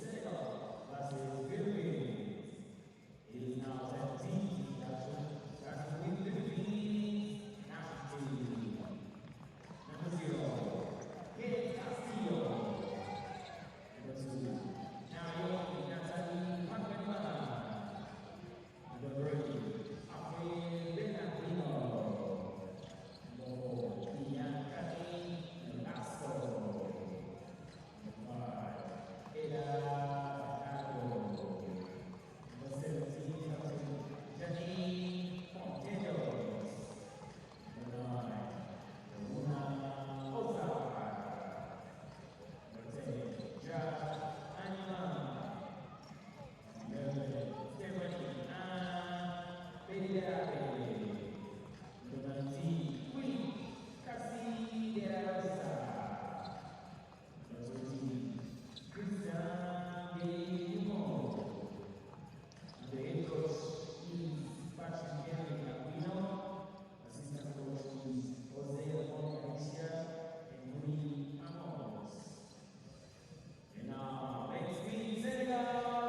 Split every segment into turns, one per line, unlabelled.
Senegal versus Philippines. It is now 17 starting with the Philippines national team. Number 0, Kate Castillo. Number 2, Naomi Natalie Pagmana. Number 3, April Bernardino. Number 4, Bianca Velasco. Number 5, Ella Fernando. Number 17, Janine Fonteros. Number 9, Luna Oza. Number 10, Jazz Anima. Number 17, Anna Pedale. Number 19, Queen Cassie de la Rosa. Number 20, Christian de Dumont. And the head coach is Patrick Henry Aquino. Assistant coach is Jose Alfonso Garcia and Louis Amos. And now, let's meet Senegal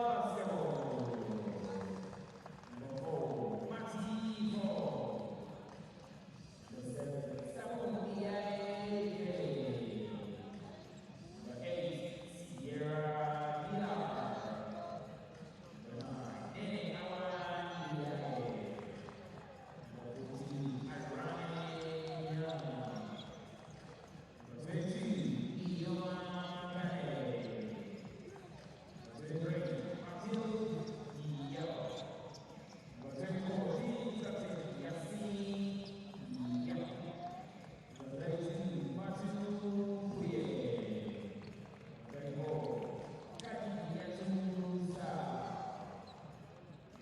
basketball. Number 4, Mati Ho. Number 7, Samuel Diaye. Number 8, Sierra Pilar. Number 9, Nene Awan Diaye. Number 14, Agrane Yama. Number 20, Iona Kane. Number 23, Matilde Diallo. Number 24, Captain Yassine Diallo. Number 18, Martin Pouye. Number 24, Kati Yatouza.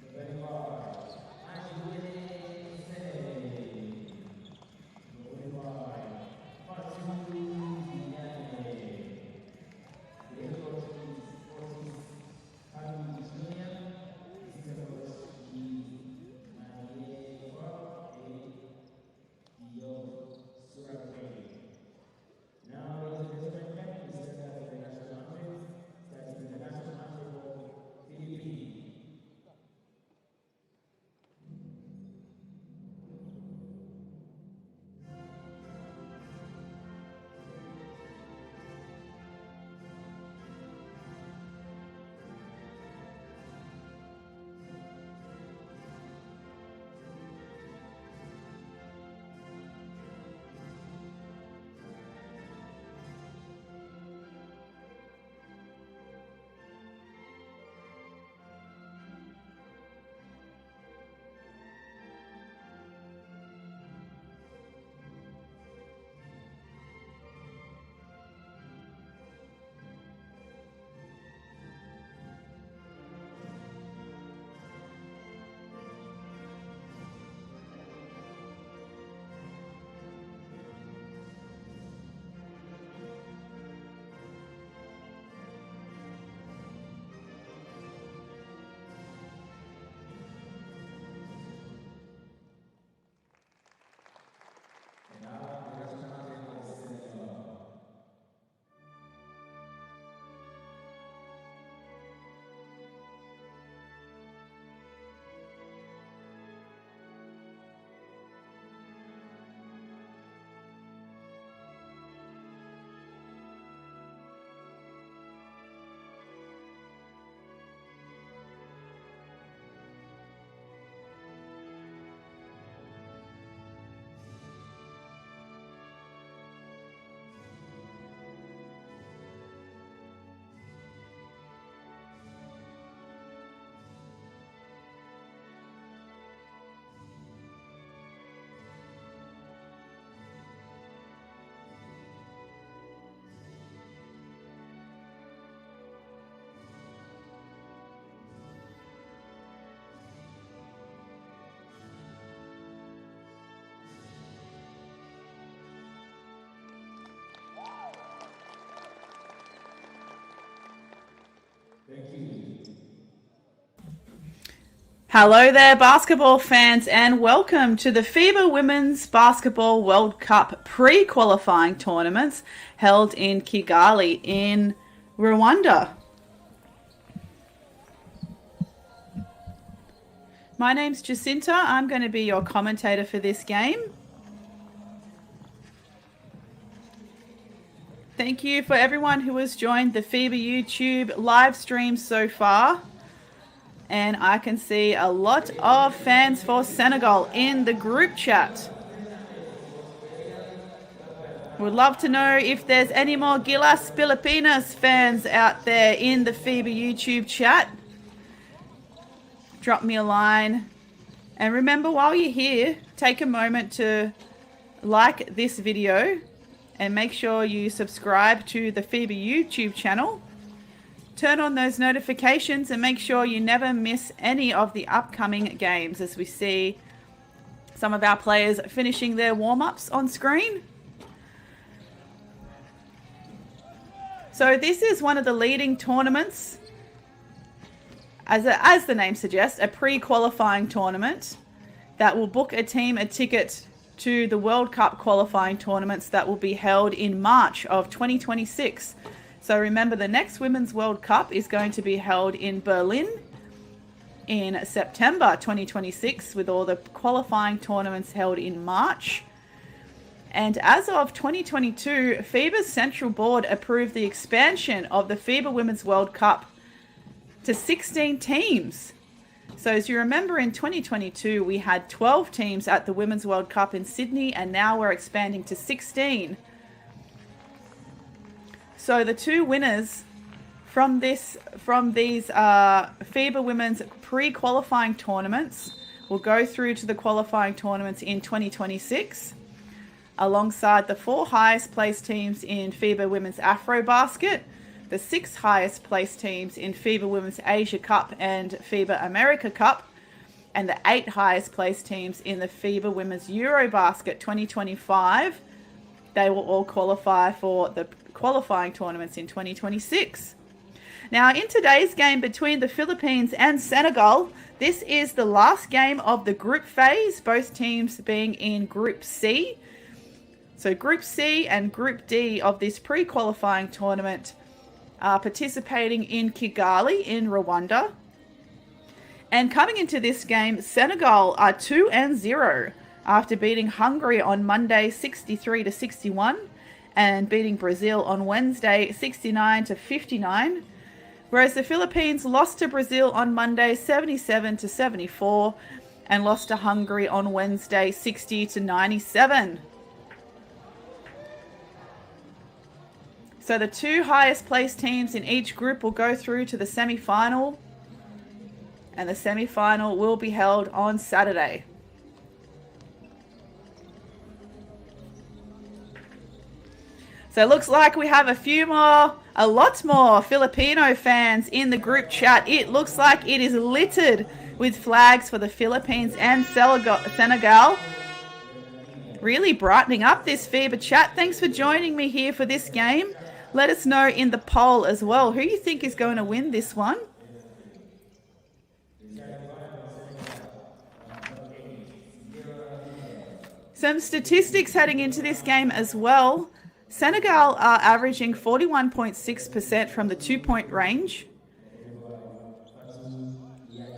Number 25, Ajiwele Sene. Number 25, Fatou Diagne. The head coach is Otis Kanu Jr. Assistant coach is Marie Kwok and Dion Surakwe. Now, ladies and gentlemen, we start with the national anthem, starting with the national anthem of Philippines. And now, the national anthem of Senegal. Thank you.
Hello there, basketball fans, and welcome to the FIBA Women's Basketball World Cup pre-qualifying tournaments held in Kigali in Rwanda. My name's Jacinta. I'm going to be your commentator for this game. Thank you for everyone who has joined the FIBA YouTube live stream so far. And I can see a lot of fans for Senegal in the group chat. Would love to know if there's any more Gilas Filipinas fans out there in the FIBA YouTube chat. Drop me a line. And remember, while you're here, take a moment to like this video and make sure you subscribe to the FIBA YouTube channel. Turn on those notifications and make sure you never miss any of the upcoming games as we see some of our players finishing their warm-ups on screen. So this is one of the leading tournaments, as the name suggests, a pre-qualifying tournament that will book a team a ticket to the World Cup qualifying tournaments that will be held in March of 2026. So remember, the next Women's World Cup is going to be held in Berlin in September 2026, with all the qualifying tournaments held in March. And as of 2022, FIBA's Central Board approved the expansion of the FIBA Women's World Cup to 16 teams. So as you remember, in 2022, we had 12 teams at the Women's World Cup in Sydney, and now we're expanding to 16. So the two winners from these FIBA Women's pre-qualifying tournaments will go through to the qualifying tournaments in 2026, alongside the 4 highest placed teams in FIBA Women's Afrobasket, the 6 highest placed teams in FIBA Women's Asia Cup and FIBA America Cup, and the 8 highest placed teams in the FIBA Women's Eurobasket 2025. They will all qualify for the qualifying tournaments in 2026. Now, in today's game between the Philippines and Senegal, this is the last game of the group phase, both teams being in Group C. So Group C and Group D of this pre-qualifying tournament are participating in Kigali in Rwanda. And coming into this game, Senegal are 2-0 after beating Hungary on Monday 63-61 and beating Brazil on Wednesday 69-59. Whereas the Philippines lost to Brazil on Monday 77-74 and lost to Hungary on Wednesday 60-97. So the 2 highest placed teams in each group will go through to the semi-final, and the semi-final will be held on Saturday. So it looks like we have a lot more Filipino fans in the group chat. It looks like it is littered with flags for the Philippines and Senegal. Really brightening up this FIBA chat. Thanks for joining me here for this game. Let us know in the poll as well who you think is going to win this one. Some statistics heading into this game as well. Senegal are averaging 41.6% from the 2-point range.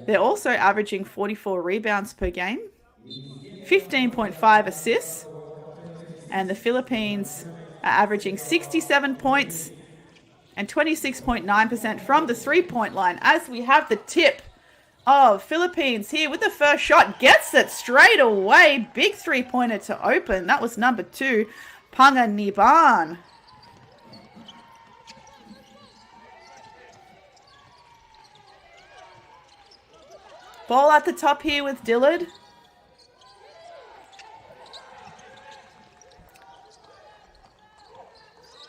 They're also averaging 44 rebounds per game, 15.5 assists, and the Philippines are averaging 67 points and 26.9% from the 3-point line. As we have the tip of Philippines here with the first shot, gets it straight away. Big 3-pointer to open. That was number 2. Panganiban. Ball at the top here with Dillard.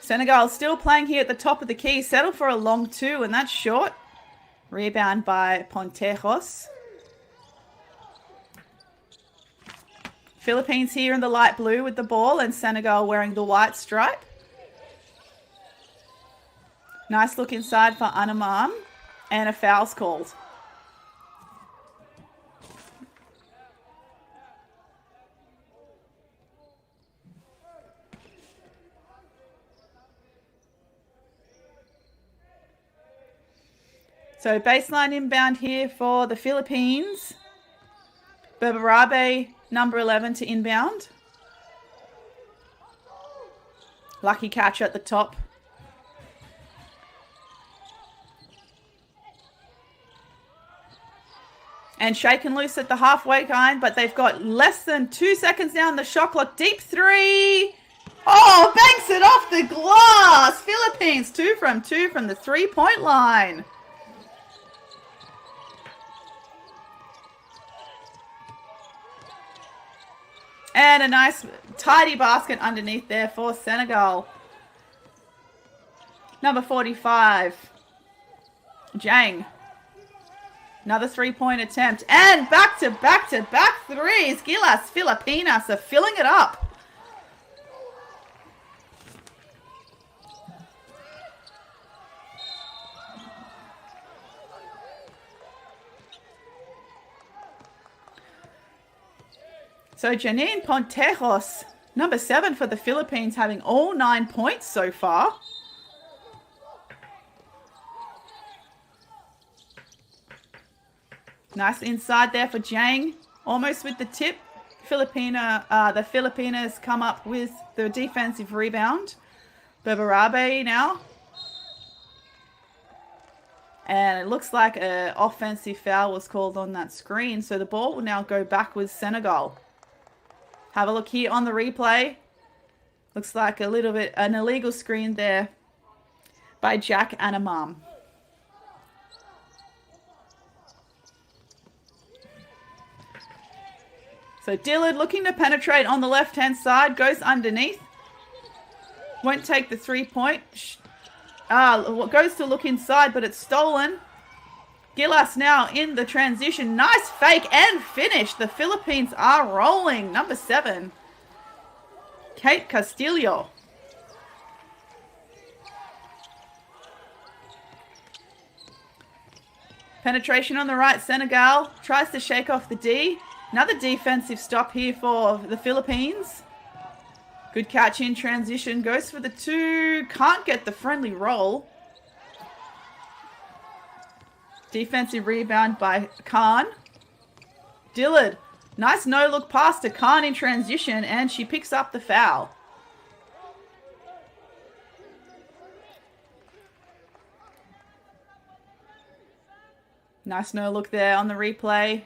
Senegal still playing here at the top of the key. Settle for a long 2, and that's short. Rebound by Pontejos. Philippines here in the light blue with the ball, and Senegal wearing the white stripe. Nice look inside for Anamam, and a foul's called. So baseline inbound here for the Philippines. Berberabe, number 11 to inbound. Lucky catch at the top. And shaken loose at the halfway line, but they've got less than 2 seconds now on the shot clock. Deep three. Oh, banks it off the glass. Philippines 2 from 2 from the 3-point line. And a nice tidy basket underneath there for Senegal. Number 45, Jang. Another 3-point attempt. And back-to-back threes. Gilas Filipinas are filling it up. So Janine Pontejos, number 7 for the Philippines, having all 9 points so far. Nice inside there for Jang, almost with the tip. The Filipinas come up with the defensive rebound. Berberabe now. And it looks like an offensive foul was called on that screen. So the ball will now go back with Senegal. Have a look here on the replay. Looks like a little bit an illegal screen there by Jack Anamam. So Dillard looking to penetrate on the left-hand side. Goes underneath. Won't take the 3-point. Goes to look inside, but it's stolen. Gilas now in the transition. Nice fake and finish. The Philippines are rolling. Number 7, Kate Castillo. Penetration on the right. Senegal tries to shake off the D. Another defensive stop here for the Philippines. Good catch in transition. Goes for the 2. Can't get the friendly roll. Defensive rebound by Khan. Dillard. Nice no-look pass to Khan in transition, and she picks up the foul. Nice no-look there on the replay.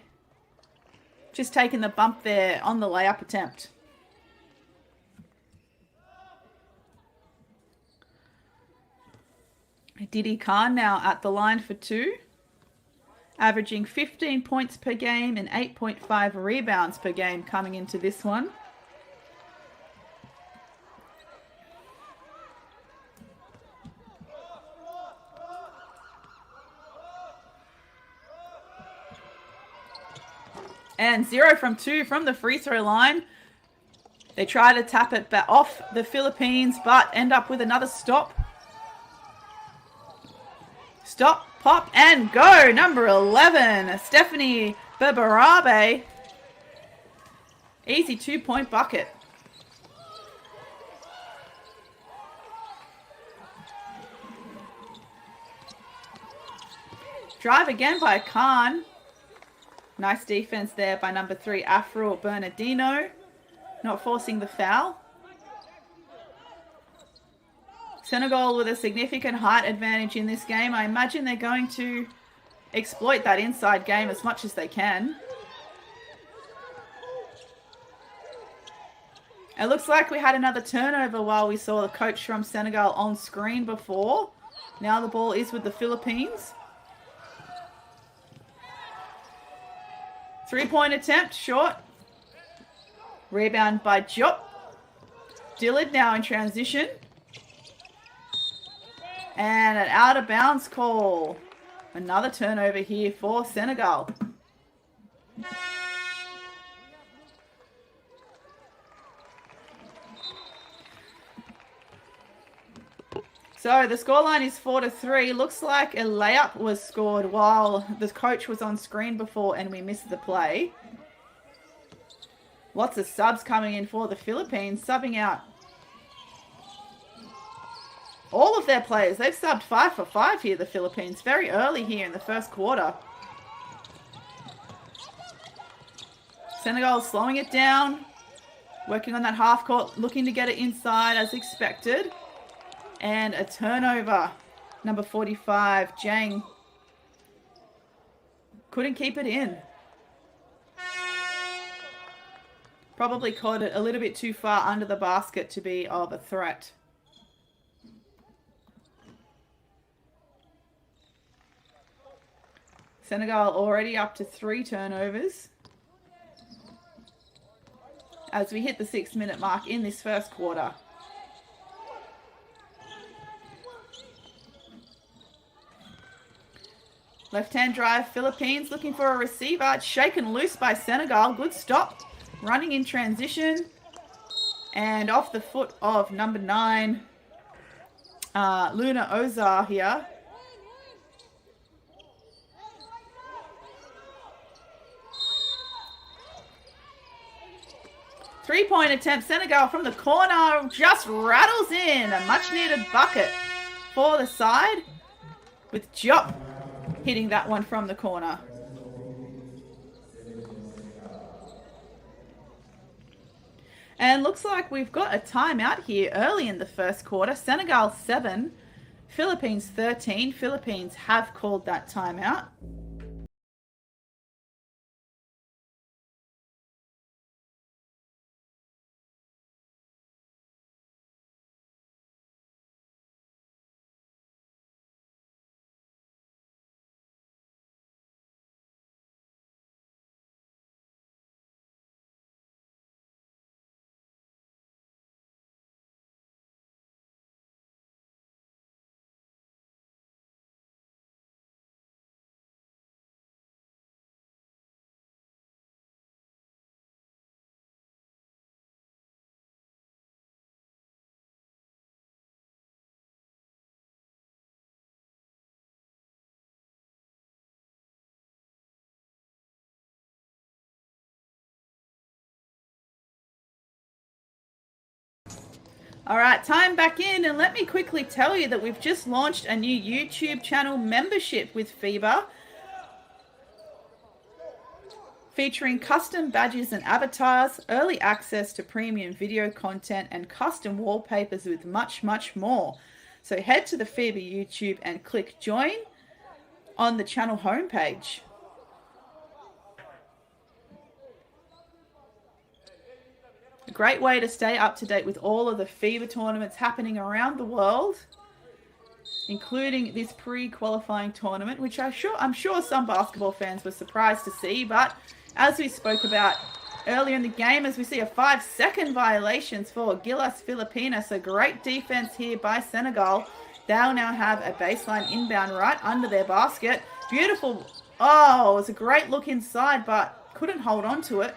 Just taking the bump there on the layup attempt. Didi Khan now at the line for 2. Averaging 15 points per game and 8.5 rebounds per game coming into this one. And 0 from 2 from the free throw line. They try to tap it back off the Philippines, but end up with another stop. Stop, pop, and go. Number 11, Stephanie Berberabe. Easy 2-point bucket. Drive again by Khan. Nice defense there by number 3, Afro Bernardino. Not forcing the foul. Senegal with a significant height advantage in this game. I imagine they're going to exploit that inside game as much as they can. It looks like we had another turnover while we saw the coach from Senegal on screen before. Now the ball is with the Philippines. 3-point attempt, short. Rebound by Diop. Dillard now in transition. And an out of bounds call. Another turnover here for Senegal. So the scoreline is 4-3. Looks like a layup was scored while the coach was on screen before and we missed the play. Lots of subs coming in for the Philippines, subbing out All of their players, they've subbed 5 for 5 here, the Philippines, very early here in the first quarter. Senegal slowing it down, working on that half court, looking to get it inside as expected. And a turnover. Number 45, Jang. Couldn't keep it in. Probably caught it a little bit too far under the basket to be of a threat. Senegal already up to 3 turnovers as we hit the 6-minute mark in this first quarter. Left-hand drive, Philippines looking for a receiver. It's shaken loose by Senegal. Good stop. Running in transition. And off the foot of number 9, Luna Ozar here. Three-point attempt. Senegal from the corner just rattles in. A much-needed bucket for the side with Diop hitting that one from the corner. And looks like we've got a timeout here early in the first quarter. Senegal 7, Philippines 13. Philippines have called that timeout. All right, time back in, and let me quickly tell you that we've just launched a new YouTube channel membership with FIBA, featuring custom badges and avatars, early access to premium video content, and custom wallpapers with much, much more. So head to the FIBA YouTube and click join on the channel homepage. A great way to stay up to date with all of the FIBA tournaments happening around the world, including this pre-qualifying tournament, which I'm sure some basketball fans were surprised to see. But as we spoke about earlier in the game, as we see a 5-second violations for Gilas Filipina, so great defense here by Senegal. They'll now have a baseline inbound right under their basket. Beautiful. Oh, it was a great look inside, but couldn't hold on to it.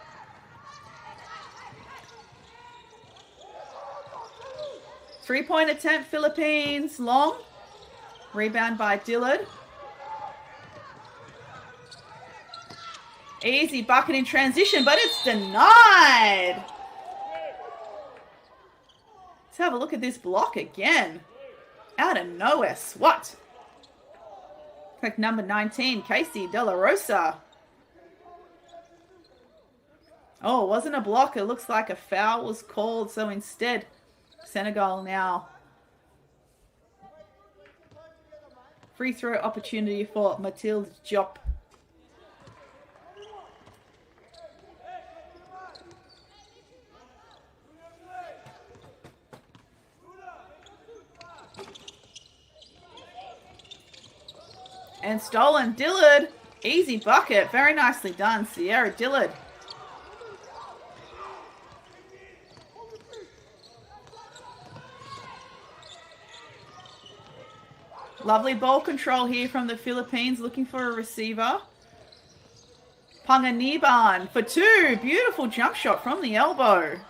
Three-point attempt, Philippines, long. Rebound by Dillard. Easy bucket in transition, but it's denied. Let's have a look at this block again. Out of nowhere, swat. Like number 19, Casey De La Rosa. Oh, it wasn't a block. It looks like a foul was called, so instead Senegal now. Free throw opportunity for Mathilde Diop. And stolen. Dillard. Easy bucket. Very nicely done, Sierra Dillard. Lovely ball control here from the Philippines, looking for a receiver. Panganiban for 2. Beautiful jump shot from the elbow.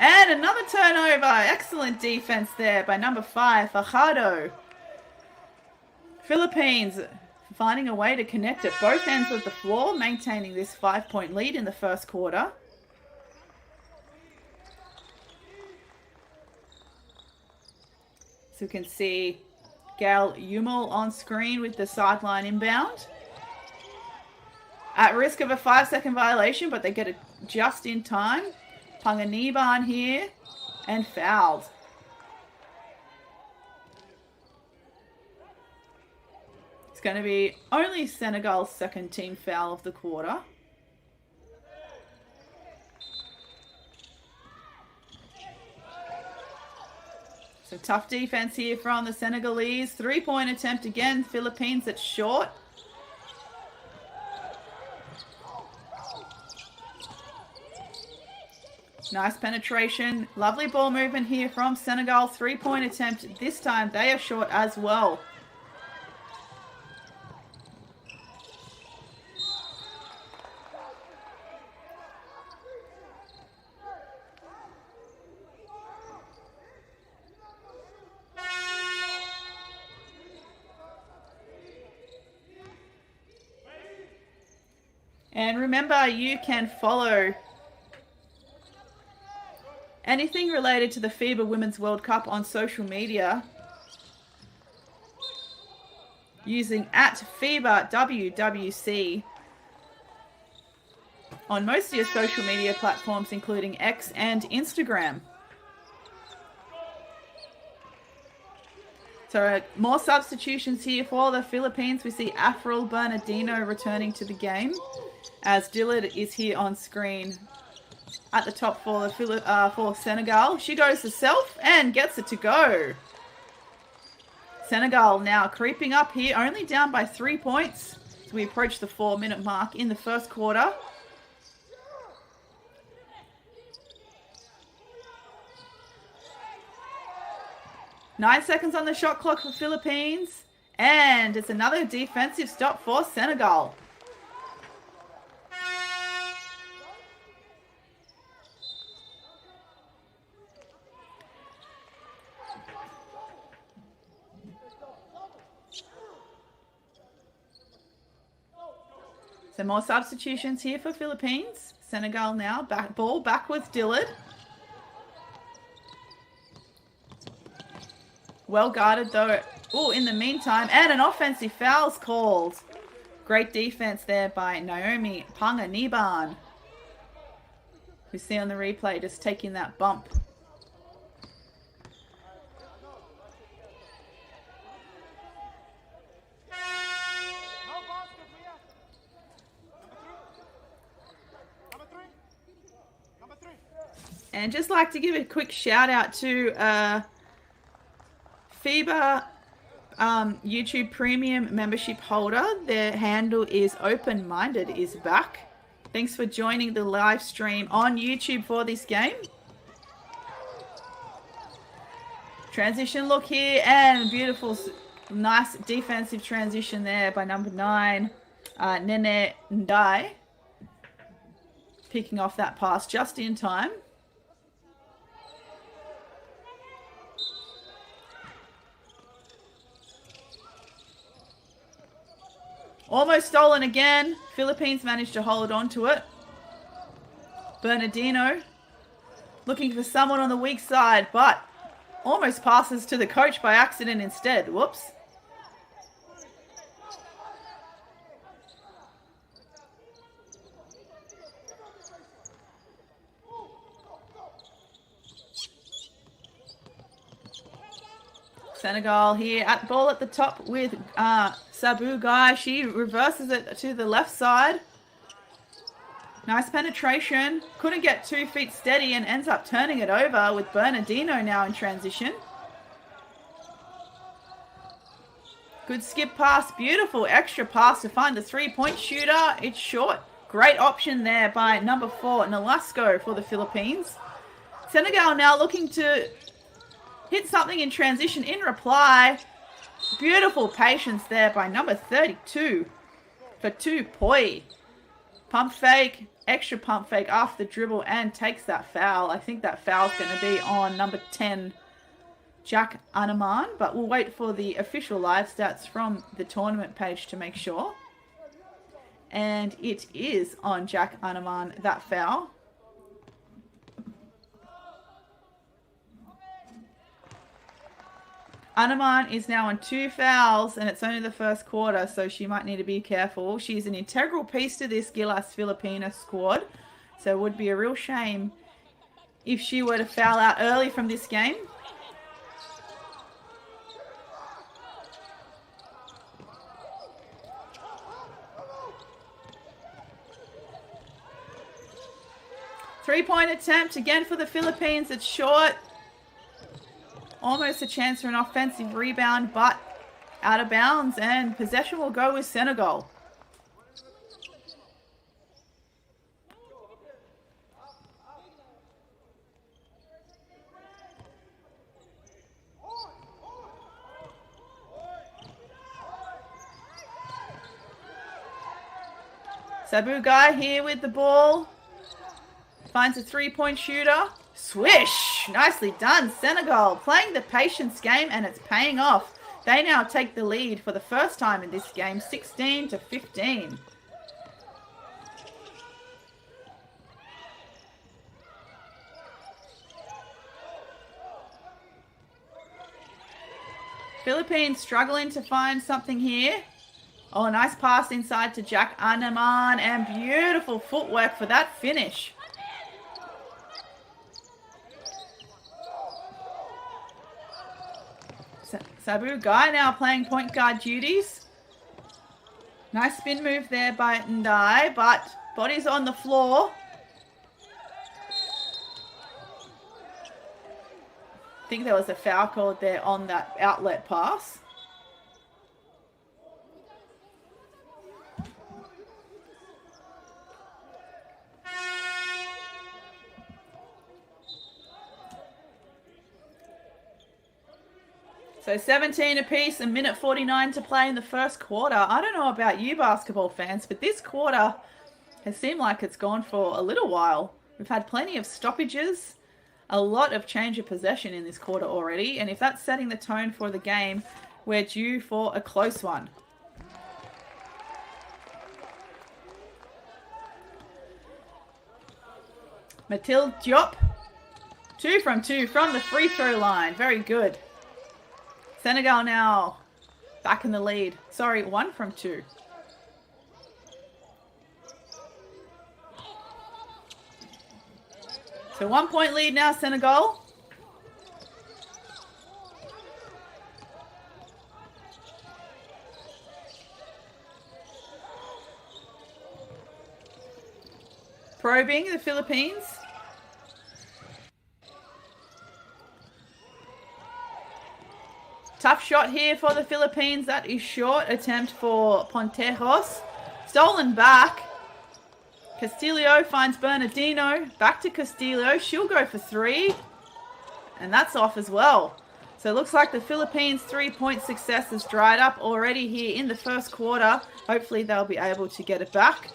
And another turnover. Excellent defense there by number 5, Fajardo. Philippines finding a way to connect at both ends of the floor, maintaining this 5-point lead in the first quarter. So we can see Gail Umel on screen with the sideline inbound. At risk of a 5-second violation, but they get it just in time. Panganiban here and fouled. It's going to be only Senegal's second team foul of the quarter. So tough defense here from the Senegalese. 3-point attempt again. Philippines at short. Nice penetration. Lovely ball movement here from Senegal. 3-point attempt. This time they are short as well. And remember, you can follow anything related to the FIBA Women's World Cup on social media using @FIBA WWC on most of your social media platforms, including X and Instagram. So more substitutions here for the Philippines. We see Afril Bernardino returning to the game as Dillard is here on screen at the top for Senegal. She goes herself and gets it to go. Senegal now creeping up here, only down by 3 points as we approach the 4-minute mark in the first quarter. Nine seconds on the shot clock for Philippines. And it's another defensive stop for Senegal. So more substitutions here for Philippines. Senegal now, ball back with Dillard. Well guarded though. Oh, in the meantime, and an offensive foul's called. Great defense there by Naomi Panganiban. We see on the replay just taking that bump. And just like to give a quick shout out to FIBA YouTube Premium membership holder. Their handle is Open-Minded is back. Thanks for joining the live stream on YouTube for this game. Transition look here and beautiful, nice defensive transition there by number 9, Nene Ndai. Picking off that pass just in time. Almost stolen again. Philippines managed to hold on to it. Bernardino looking for someone on the weak side, but almost passes to the coach by accident instead. Whoops. Senegal here at ball at the top with Sabu Guy. She reverses it to the left side. Nice penetration. Couldn't get 2 feet steady and ends up turning it over with Bernardino now in transition. Good skip pass. Beautiful extra pass to find the 3-point shooter. It's short. Great option there by number 4, Nolasco for the Philippines. Senegal now looking to hit something in transition in reply. Beautiful patience there by number 32 for 2 Poi. Pump fake, extra pump fake after the dribble and takes that foul. I think that foul's going to be on number 10, Jack Anaman. But we'll wait for the official live stats from the tournament page to make sure. And it is on Jack Anaman, that foul. Anaman is now on 2 fouls, and it's only the first quarter, so she might need to be careful. She's an integral piece to this Gilas Filipina squad, so it would be a real shame if she were to foul out early from this game. Three-point attempt again for the Philippines. It's short. Almost a chance for an offensive rebound, but out of bounds, and possession will go with Senegal. Sabu Guy here with the ball. Finds a three-point shooter. Swish! Nicely done, Senegal. Playing the patience game, and it's paying off. They now take the lead for the first time in this game, 16-15. Philippines struggling to find something here. Oh, nice pass inside to Jack Anaman, and beautiful footwork for that finish. Sabu Guy now playing point guard duties. Nice spin move there by Ndai, but body's on the floor. I think there was a foul called there on that outlet pass. So 17 apiece, a minute 49 to play in the first quarter. I don't know about you basketball fans, but this quarter has seemed like it's gone for a little while. We've had plenty of stoppages, a lot of change of possession in this quarter already, and if that's setting the tone for the game, we're due for a close one. Mathilde Diop, 2 from 2 from the free throw line. Very good. Senegal now back in the lead. Sorry, 1 from 2. So 1 point lead now, Senegal. Probing the Philippines. Tough shot here for the Philippines. That is short. Attempt for Pontejos. Stolen back. Castillo finds Bernardino. Back to Castillo. She'll go for 3. And that's off as well. So it looks like the Philippines' 3-point success has dried up already here in the first quarter. Hopefully they'll be able to get it back.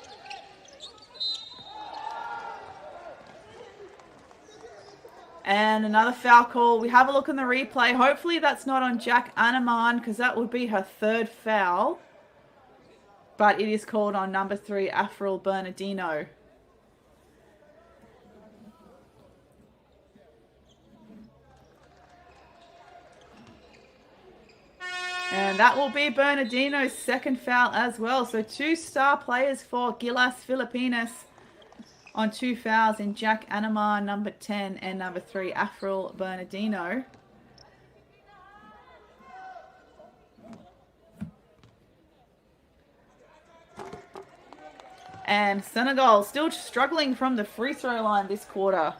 And another foul call. We have a look in the replay. Hopefully that's not on Jack Anaman, because that would be her 3rd foul. But it is called on number 3, Afril Bernardino. And that will be Bernardino's 2nd foul as well. So 2 star players for Gilas Filipinas on 2 fouls in Jack Anaman, number 10, and number 3, Afril Bernardino. And Senegal still struggling from the free throw line this quarter.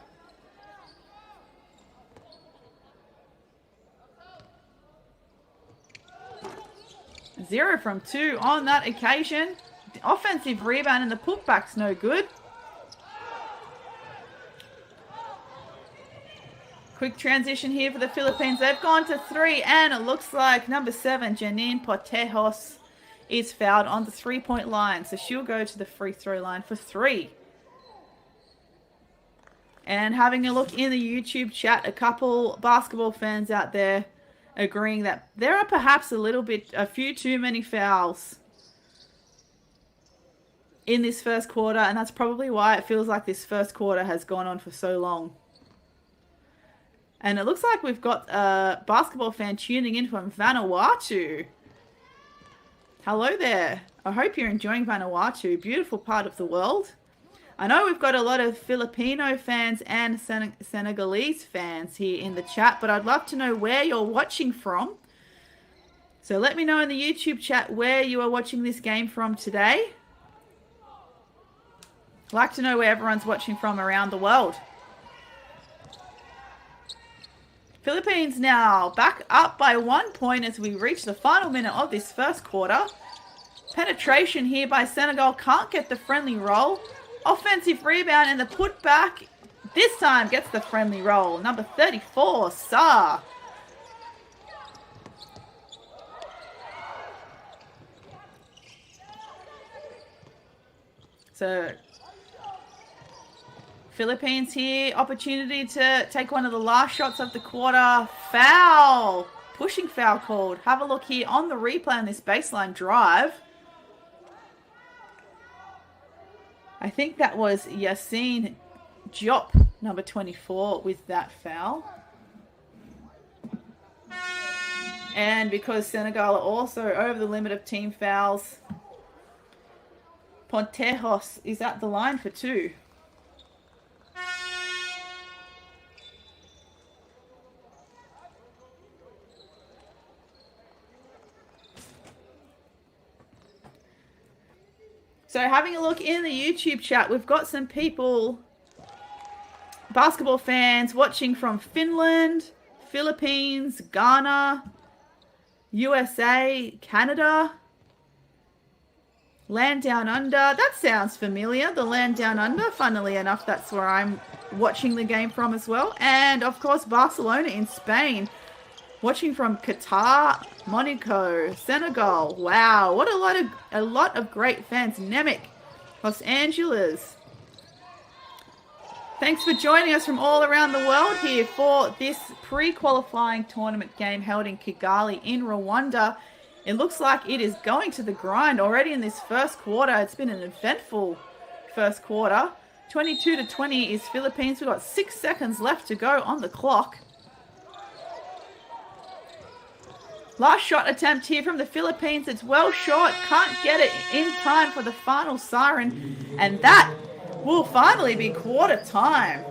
Zero from 2 on that occasion. The offensive rebound and the putback's no good. Quick transition here for the Philippines. They've gone to 3, and it looks like number 7, Janine Potejos, is fouled on the 3-point line. So she'll go to the free throw line for 3. And having a look in the YouTube chat, a couple basketball fans out there agreeing that there are perhaps a few too many fouls in this first quarter, and that's probably why it feels like this first quarter has gone on for so long. And it looks like we've got a basketball fan tuning in from Vanuatu. Hello there. I hope you're enjoying Vanuatu, beautiful part of the world. I know we've got a lot of Filipino fans and Senegalese fans here in the chat, but I'd love to know where you're watching from. So let me know in the YouTube chat where you are watching this game from today. I'd like to know where everyone's watching from around the world. Philippines now back up by 1 point as we reach the final minute of this first quarter. Penetration here by Senegal, can't get the friendly roll. Offensive rebound and the putback this time gets the friendly roll. Number 34, Sa. So Philippines here, opportunity to take one of the last shots of the quarter. Foul. Pushing foul called. Have a look here on the replay on this baseline drive. I think that was Yassine Diop, number 24, with that foul. And because Senegal are also over the limit of team fouls, Pontejos is at the line for 2. So having a look in the YouTube chat, we've got some people, basketball fans, watching from Finland, Philippines, Ghana, USA, Canada, Land Down Under. That sounds familiar, the Land Down Under. Funnily enough, that's where I'm watching the game from as well. And, of course, Barcelona in Spain. Watching from Qatar, Monaco, Senegal. Wow, what a lot of great fans. Nemec, Los Angeles. Thanks for joining us from all around the world here for this pre-qualifying tournament game held in Kigali in Rwanda. It looks like it is going to the grind already in this first quarter. It's been an eventful first quarter. 22-20 is Philippines. We've got 6 seconds left to go on the clock. Last shot attempt here from the Philippines. It's well short. Can't get it in time for the final siren. And that will finally be quarter time.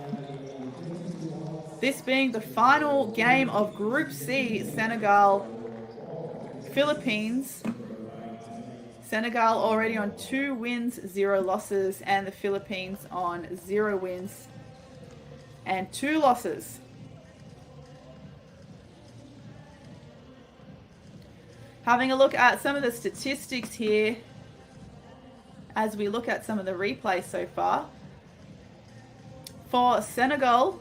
This being the final game of Group C, Senegal, Philippines. Senegal already on 2 wins, 0 losses, and the Philippines on 0 wins and 2 losses. Having a look at some of the statistics here as we look at some of the replays so far. For Senegal,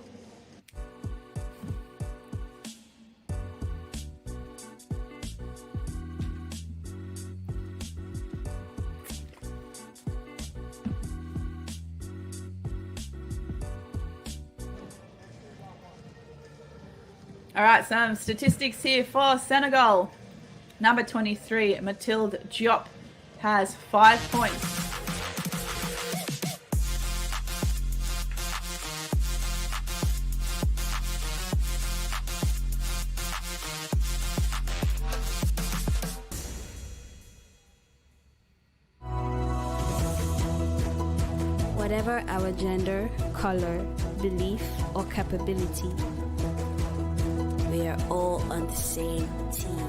all right, some statistics here for Senegal. Number 23, Mathilde Diop, has 5 points.
Whatever our gender, color, belief, or capability, we are all on the same team.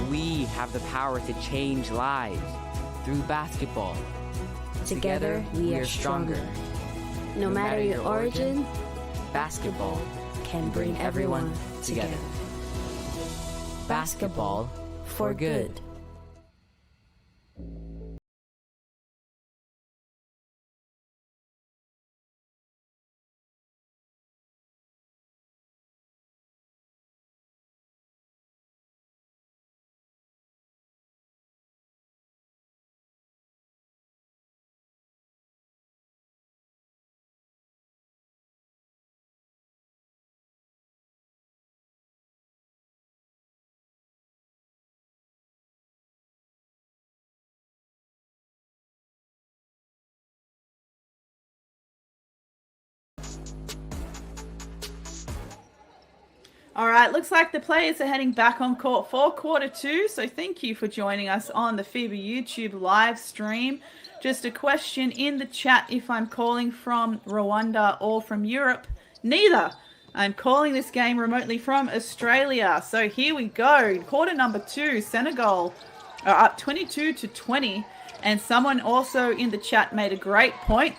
We have the power to change lives through basketball.
Together, we are stronger. No matter your origin,
basketball
can bring everyone together.
Basketball for good.
All right, looks like the players are heading back on court for quarter two. So thank you for joining us on the FIBA YouTube live stream. Just a question in the chat if I'm calling from Rwanda or from Europe. Neither. I'm calling this game remotely from Australia. So here we go. Quarter number two, Senegal are up 22-20. And someone also in the chat made a great point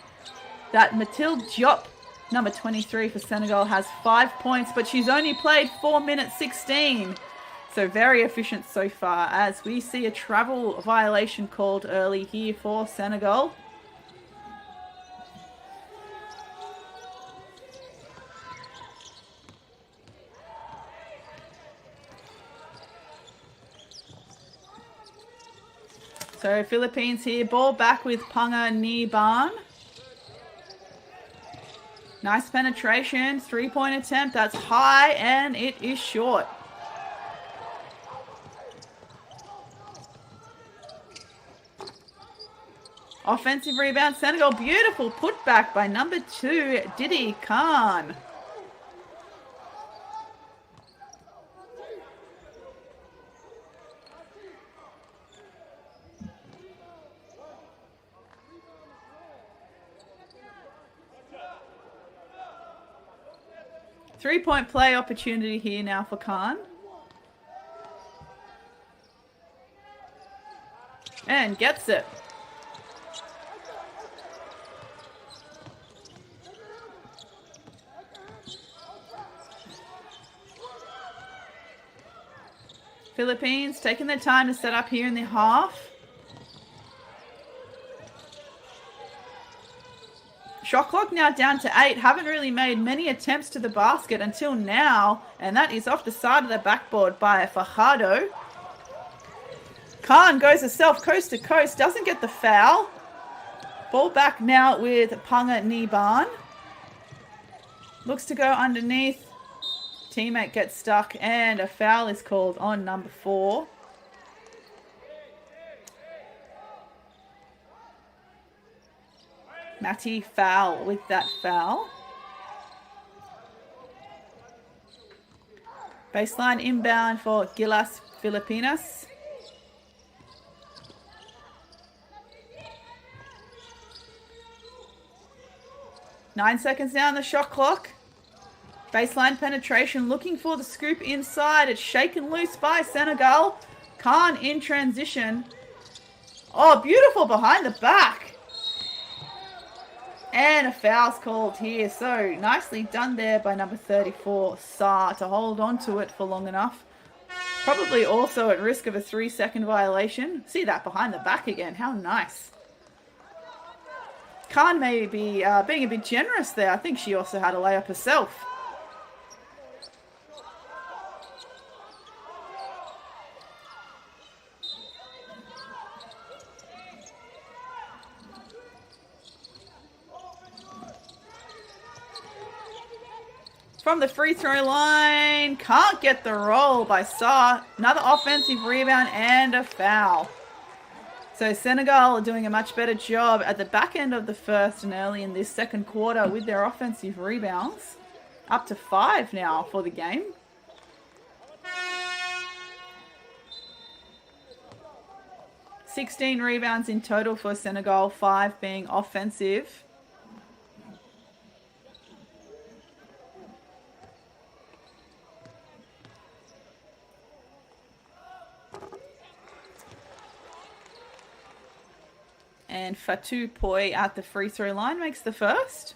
that Mathilde Diop, number 23 for Senegal, has 5 points, but she's only played 4 minutes 16. So very efficient so far, as we see a travel violation called early here for Senegal. So Philippines here, ball back with Panga Niban. Nice penetration, 3-point attempt, that's high, and it is short. Offensive rebound, Senegal, beautiful putback by number 2, Didi Khan. Three-point play opportunity here now for Khan. And gets it. Philippines taking their time to set up here in the half. Shot clock now down to 8. Haven't really made many attempts to the basket until now. And that is off the side of the backboard by Fajardo. Khan goes herself coast to coast. Doesn't get the foul. Ball back now with Panga Niban. Looks to go underneath. Teammate gets stuck. And a foul is called on number 4. Matty foul with that foul. Baseline inbound for Gilas Filipinas. Nine seconds down the shot clock. Baseline penetration, looking for the scoop inside. It's shaken loose by Senegal. Khan in transition. Oh, beautiful behind the back. And a foul's called here. So nicely done there by number 34, Sa, to hold on to it for long enough. Probably also at risk of a 3-second violation. See that behind the back again. How nice. Khan may be being a bit generous there. I think she also had a layup herself. From the free throw line, can't get the roll by Sa. Another offensive rebound and a foul. So Senegal are doing a much better job at the back end of the first and early in this second quarter with their offensive rebounds. Up to 5 now for the game. $16 rebounds in total for Senegal, 5 being offensive. And Fatou Poi at the free throw line makes the first.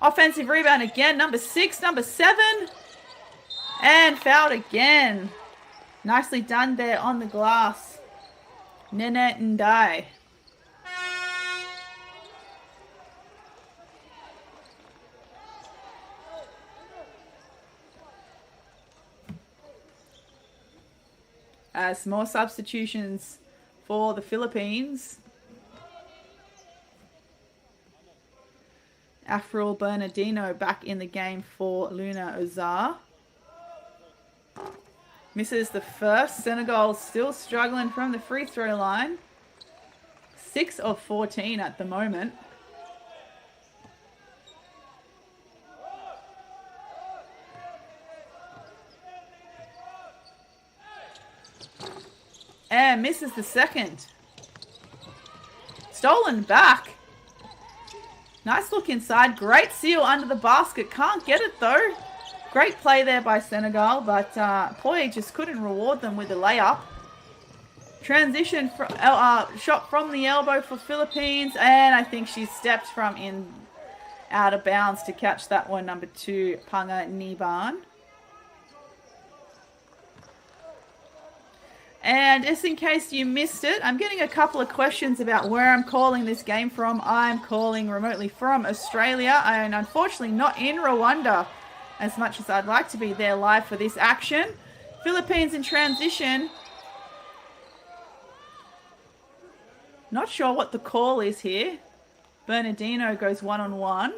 Offensive rebound again, number 6, number 7. And fouled again. Nicely done there on the glass. Nene Ndai. As more substitutions for the Philippines. Afril Bernardino back in the game for Luna Ozar. Misses the first. Senegal still struggling from the free throw line. 6 of 14 at the moment. And misses the second. Stolen back. Nice look inside. Great seal under the basket. Can't get it though. Great play there by Senegal, but Poi just couldn't reward them with the layup. Transition shot from the elbow for Philippines, and I think she stepped from out of bounds to catch that one, number 2, Panga Niban. And just in case you missed it, I'm getting a couple of questions about where I'm calling this game from. I'm calling remotely from Australia, and unfortunately not in Rwanda, as much as I'd like to be there live for this action. Philippines in transition. Not sure what the call is here. Bernardino goes one-on-one.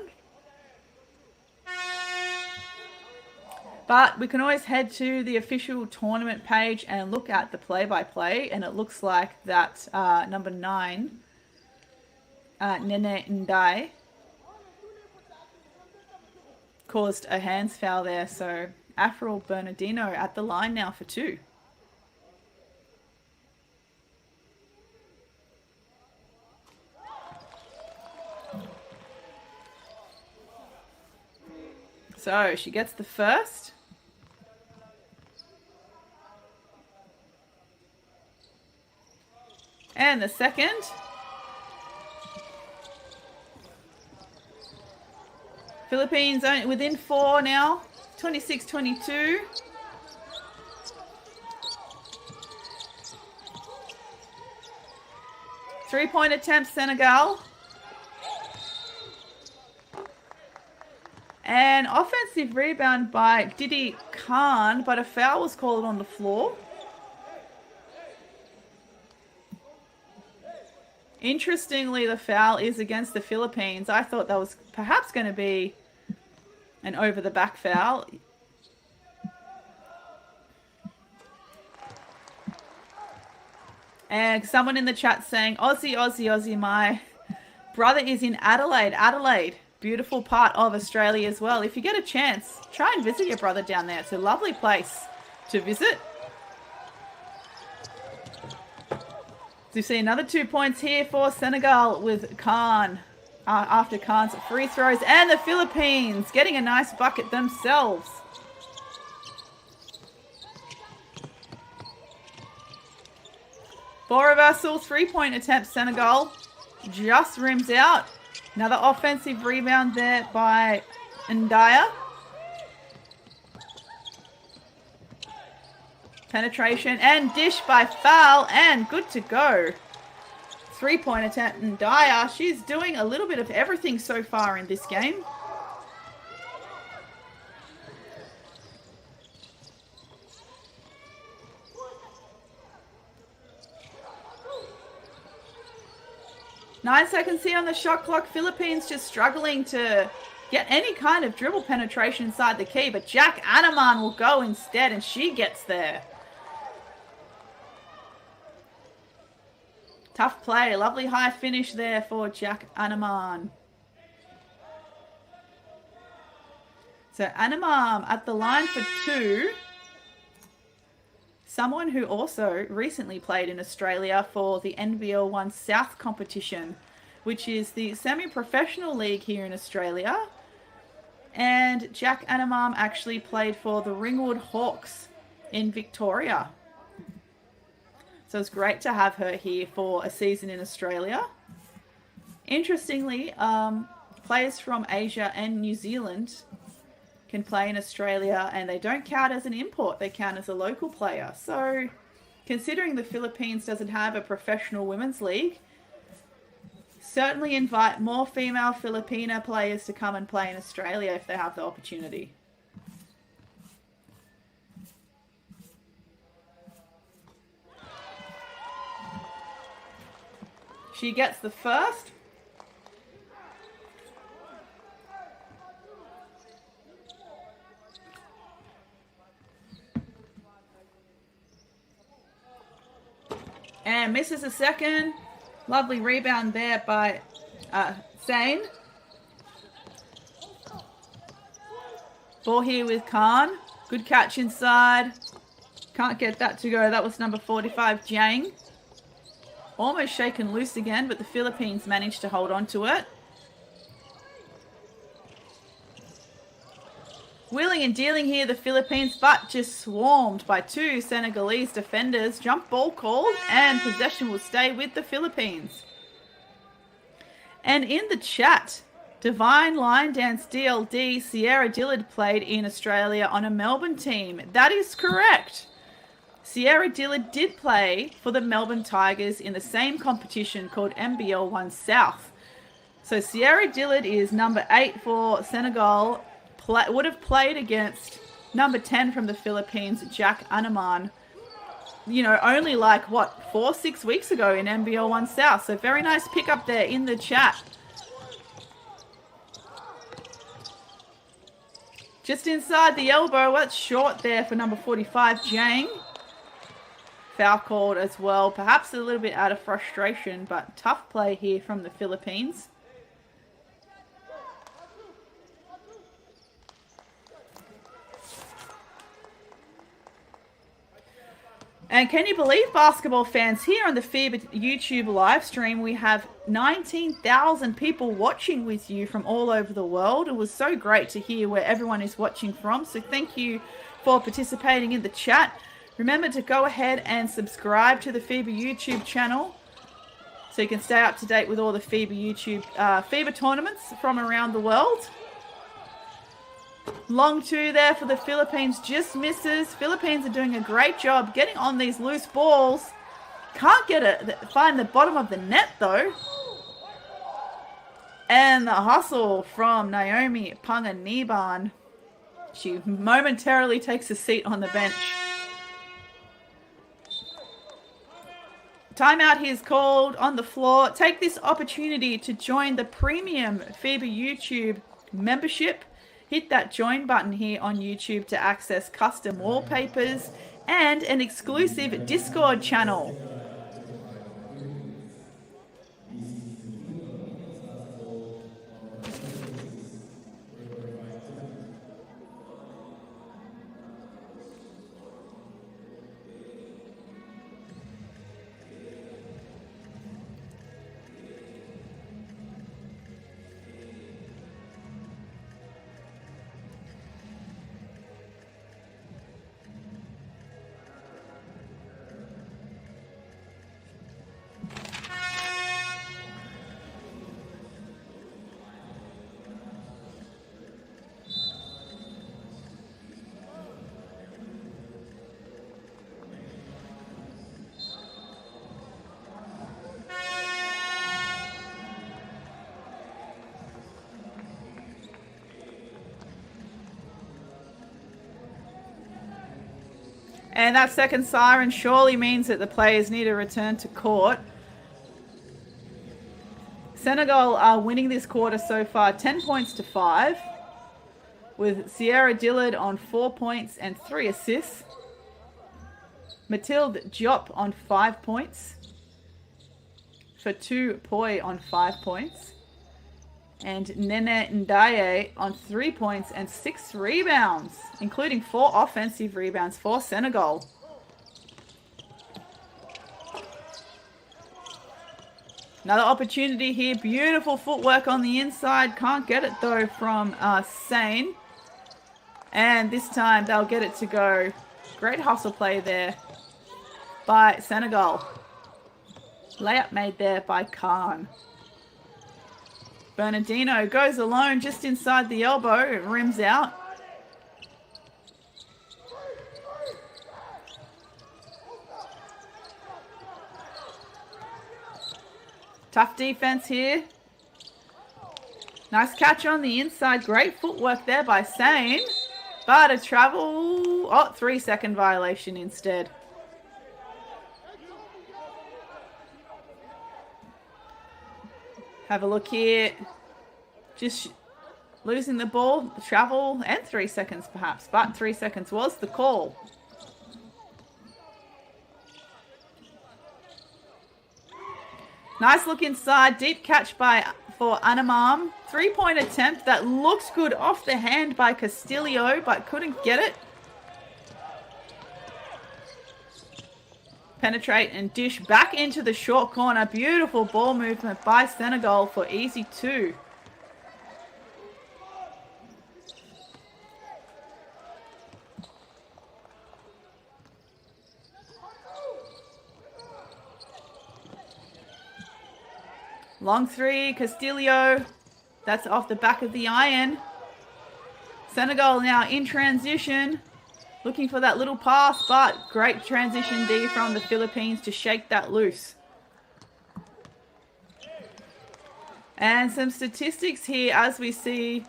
But we can always head to the official tournament page and look at the play-by-play. And it looks like that number 9, Nene Ndai, caused a hands foul there. So Afril Bernardino at the line now for 2. So she gets the first. And the second. Philippines within 4 now. 26-22. Three-point attempt, Senegal. An offensive rebound by Didi Khan, but a foul was called on the floor. Interestingly, the foul is against the Philippines. I thought that was perhaps going to be an over-the-back foul. And someone in the chat saying, Aussie, Aussie, Aussie, my brother is in Adelaide. Adelaide. Beautiful part of Australia as well. If you get a chance, try and visit your brother down there. It's a lovely place to visit. So you see another 2 points here for Senegal with Khan after Khan's free throws, and the Philippines getting a nice bucket themselves. For reversal, 3-point attempt, Senegal just rims out. Another offensive rebound there by Ndaya. Penetration and dish by foul, and good to go. 3-point attempt, Ndaya. She's doing a little bit of everything so far in this game. Nine seconds here on the shot clock. Philippines just struggling to get any kind of dribble penetration inside the key, but Jack Anaman will go instead, and she gets there. Tough play. Lovely high finish there for Jack Anaman. So Anaman at the line for 2. Someone who also recently played in Australia for the NBL 1 South competition, which is the semi-professional league here in Australia. And Jack Anaman actually played for the Ringwood Hawks in Victoria. So it's great to have her here for a season in Australia. Interestingly, players from Asia and New Zealand can play in Australia, and they don't count as an import. They count as a local player. So considering the Philippines doesn't have a professional women's league, certainly invite more female Filipina players to come and play in Australia if they have the opportunity. She gets the first. And misses a second. Lovely rebound there by Sane. Ball here with Khan. Good catch inside. Can't get that to go. That was number 45, Jang. Almost shaken loose again, but the Philippines managed to hold on to it. Wheeling and dealing here, the Philippines, but just swarmed by two Senegalese defenders. Jump ball called, and possession will stay with the Philippines. And in the chat, Divine Line Dance DLD, Sierra Dillard played in Australia on a Melbourne team. That is correct. Sierra Dillard did play for the Melbourne Tigers in the same competition called MBL 1 South. So Sierra Dillard is number 8 for Senegal. Would have played against number 10 from the Philippines, Jack Anaman, only like, 4-6 weeks ago in NBL 1 South. So very nice pick up there in the chat. Just inside the elbow, that's short there for number 45, Jang. Foul called as well, perhaps a little bit out of frustration, but tough play here from the Philippines. And can you believe, basketball fans, here on the FIBA YouTube live stream, we have 19,000 people watching with you from all over the world. It was so great to hear where everyone is watching from. So thank you for participating in the chat. Remember to go ahead and subscribe to the FIBA YouTube channel so you can stay up to date with all the FIBA tournaments from around the world. Long two there for the Philippines, just misses. Philippines are doing a great job getting on these loose balls. Can't find the bottom of the net though. And the hustle from Naomi Panganiban. She momentarily takes a seat on the bench. Timeout here is called on the floor. Take this opportunity to join the premium FIBA YouTube membership. Hit that join button here on YouTube to access custom wallpapers and an exclusive Discord channel. And that second siren surely means that the players need to return to court. Senegal are winning this quarter so far 10 points to 5, with Sierra Dillard on 4 points and 3 assists. Mathilde Diop on 5 points. Fatou Poi on 5 points. And Nene Ndaye on 3 points and 6 rebounds, including 4 offensive rebounds for Senegal. Another opportunity here. Beautiful footwork on the inside. Can't get it though from Sane. And this time they'll get it to go. Great hustle play there by Senegal. Layup made there by Khan. Bernardino goes alone just inside the elbow. It rims out. Tough defense here. Nice catch on the inside. Great footwork there by Sane. But a travel. 3-second violation instead. Have a look here. Just losing the ball, travel, and 3 seconds perhaps. But 3 seconds was the call. Nice look inside. Deep catch for Anamam. 3-point attempt that looks good off the hand by Castillo, but couldn't get it. Penetrate and dish back into the short corner. Beautiful ball movement by Senegal for easy 2. Long 3, Castillo. That's off the back of the iron. Senegal now in transition. Looking for that little pass, but great transition D from the Philippines to shake that loose. And some statistics here as we see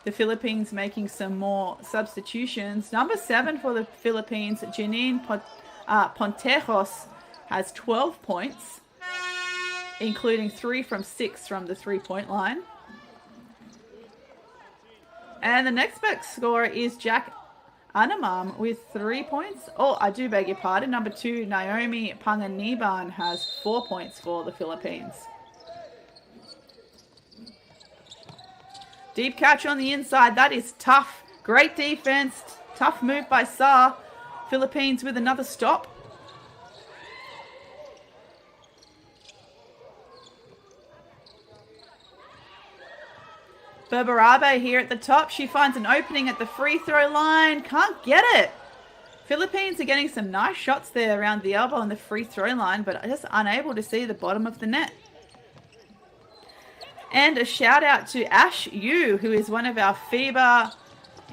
the Philippines making some more substitutions. Number 7 for the Philippines, Janine Pontejos, has 12 points, including 3 from 6 from the 3-point line. And the next best scorer is Jack Anamam with 3 points. Oh, I do beg your pardon. Number 2, Naomi Panganiban, has 4 points for the Philippines. Deep catch on the inside. That is tough. Great defense. Tough move by Sa. Philippines with another stop. Berberabe here at the top. She finds an opening at the free throw line. Can't get it. Philippines are getting some nice shots there around the elbow on the free throw line, but just unable to see the bottom of the net. And a shout out to Ash Yu, who is one of our FIBA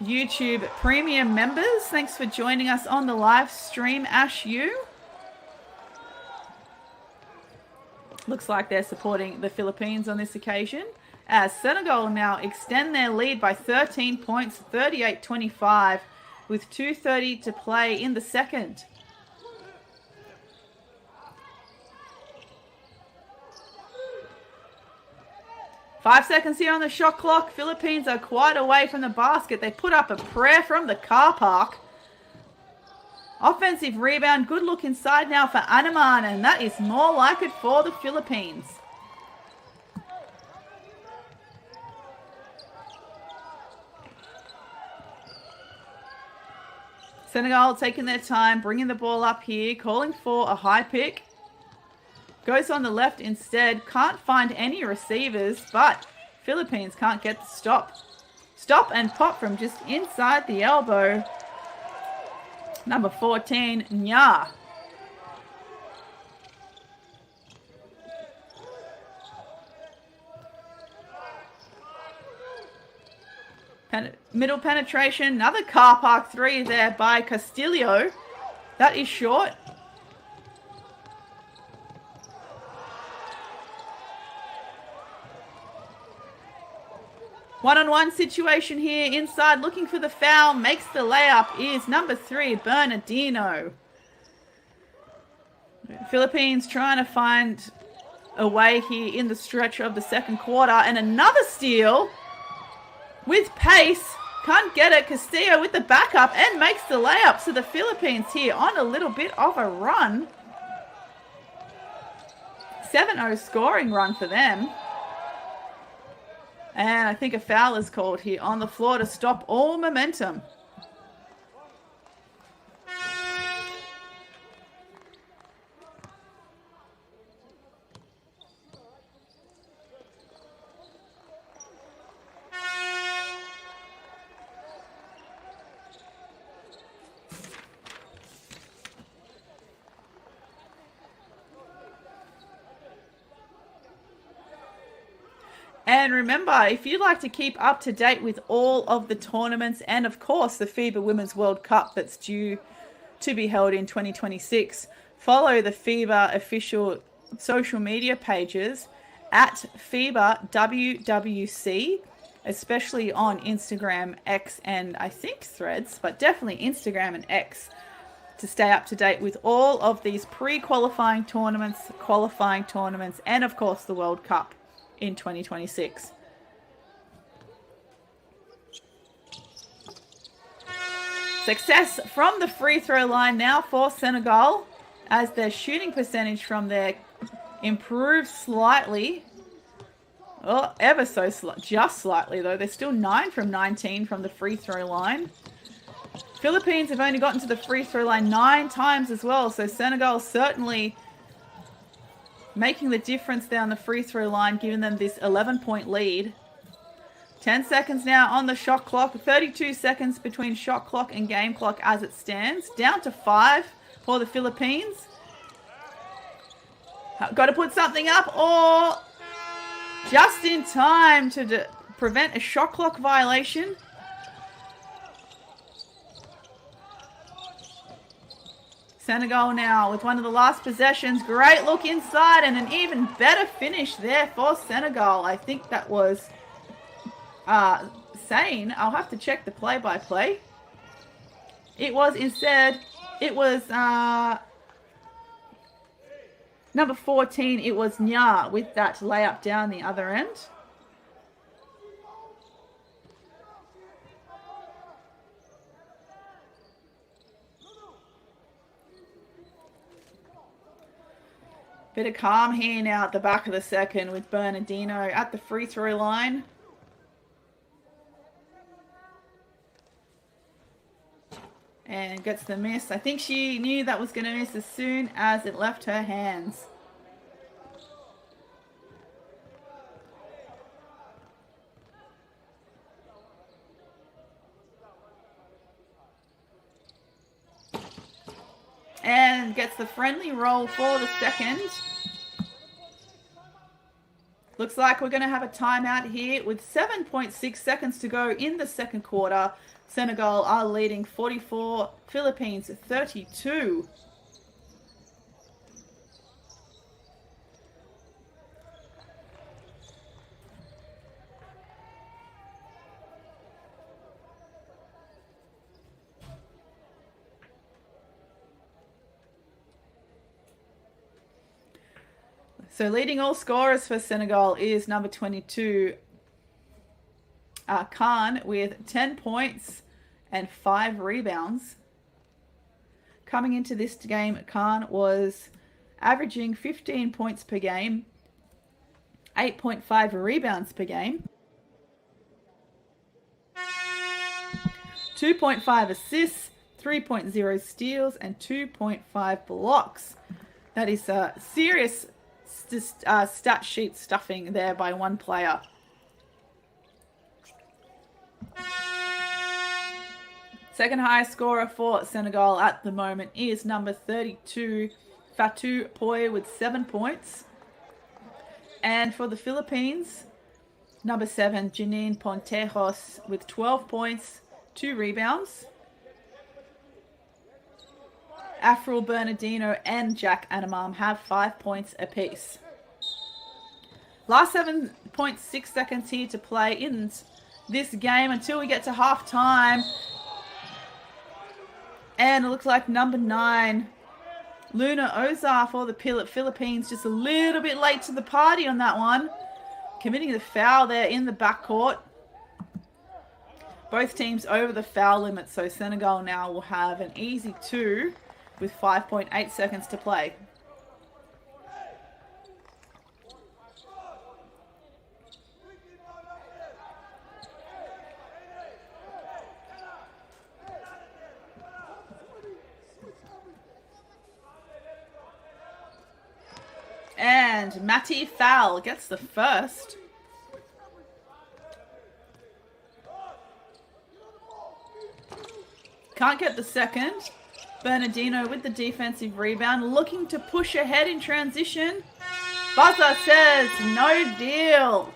YouTube premium members. Thanks for joining us on the live stream, Ash Yu. Looks like they're supporting the Philippines on this occasion, as Senegal now extend their lead by 13 points, 38-25, with 2:30 to play in the second. Five seconds here on the shot clock. Philippines are quite away from the basket. They put up a prayer from the car park. Offensive rebound. Good look inside now for Anaman, and that is more like it for the Philippines. Senegal taking their time, bringing the ball up here, calling for a high pick. Goes on the left instead. Can't find any receivers, but Philippines can't get the stop. Stop and pop from just inside the elbow. Number 14, Nya. Middle penetration. Another car park 3 there by Castillo. That is short. One-on-one situation here inside, looking for the foul, makes the layup, is number 3, Bernardino. Philippines trying to find a way here in the stretch of the second quarter, and another steal with pace. Can't get it. Castillo with the backup and makes the layup. So the Philippines here on a little bit of a run. 7-0 scoring run for them. And I think a foul is called here on the floor to stop all momentum. And remember, if you'd like to keep up to date with all of the tournaments and, of course, the FIBA Women's World Cup that's due to be held in 2026, follow the FIBA official social media pages at FIBA WWC, especially on Instagram, X, and I think Threads, but definitely Instagram and X, to stay up to date with all of these pre-qualifying tournaments, qualifying tournaments, and, of course, the World Cup in 2026. Success from the free throw line now for Senegal, as their shooting percentage from there improved slightly. Oh, ever so just slightly though. They're still 9 from 19 from the free throw line. Philippines have only gotten to the free throw line 9 times as well. So Senegal certainly making the difference there on the free throw line, giving them this 11-point lead. 10 seconds now on the shot clock. 32 seconds between shot clock and game clock as it stands. Down to 5 for the Philippines. Got to put something up, or just in time to prevent a shot clock violation. Senegal now with one of the last possessions. Great look inside and an even better finish there for Senegal. I think that was Sane. I'll have to check the play-by-play. It was instead, it was number 14. It was Nya with that layup down the other end. Bit of calm here now at the back of the second with Bernardino at the free throw line. And gets the miss. I think she knew that was going to miss as soon as it left her hands. And gets the friendly roll for the second. Looks like we're going to have a timeout here with 7.6 seconds to go in the second quarter. Senegal are leading 44, Philippines 32. So leading all scorers for Senegal is number 22, Khan, with 10 points and 5 rebounds. Coming into this game, Khan was averaging 15 points per game, 8.5 rebounds per game, 2.5 assists, 3.0 steals, and 2.5 blocks. That is a serious stat sheet stuffing there by one player. Second highest scorer for Senegal at the moment is number 32, Fatou Poy, with 7 points. And for the Philippines, number 7, Janine Pontejos, with 12 points, 2 rebounds. Afrul Bernardino and Jack Anamam have 5 points apiece. Last 7.6 seconds here to play in this game until we get to half time. And it looks like number 9, Luna Ozar for the Philippines, just a little bit late to the party on that one. Committing the foul there in the backcourt. Both teams over the foul limit, so Senegal now will have an easy 2 with 5.8 seconds to play. And Matty Fowl gets the first. Can't get the second. Bernardino with the defensive rebound, looking to push ahead in transition. Buzzer says no deal.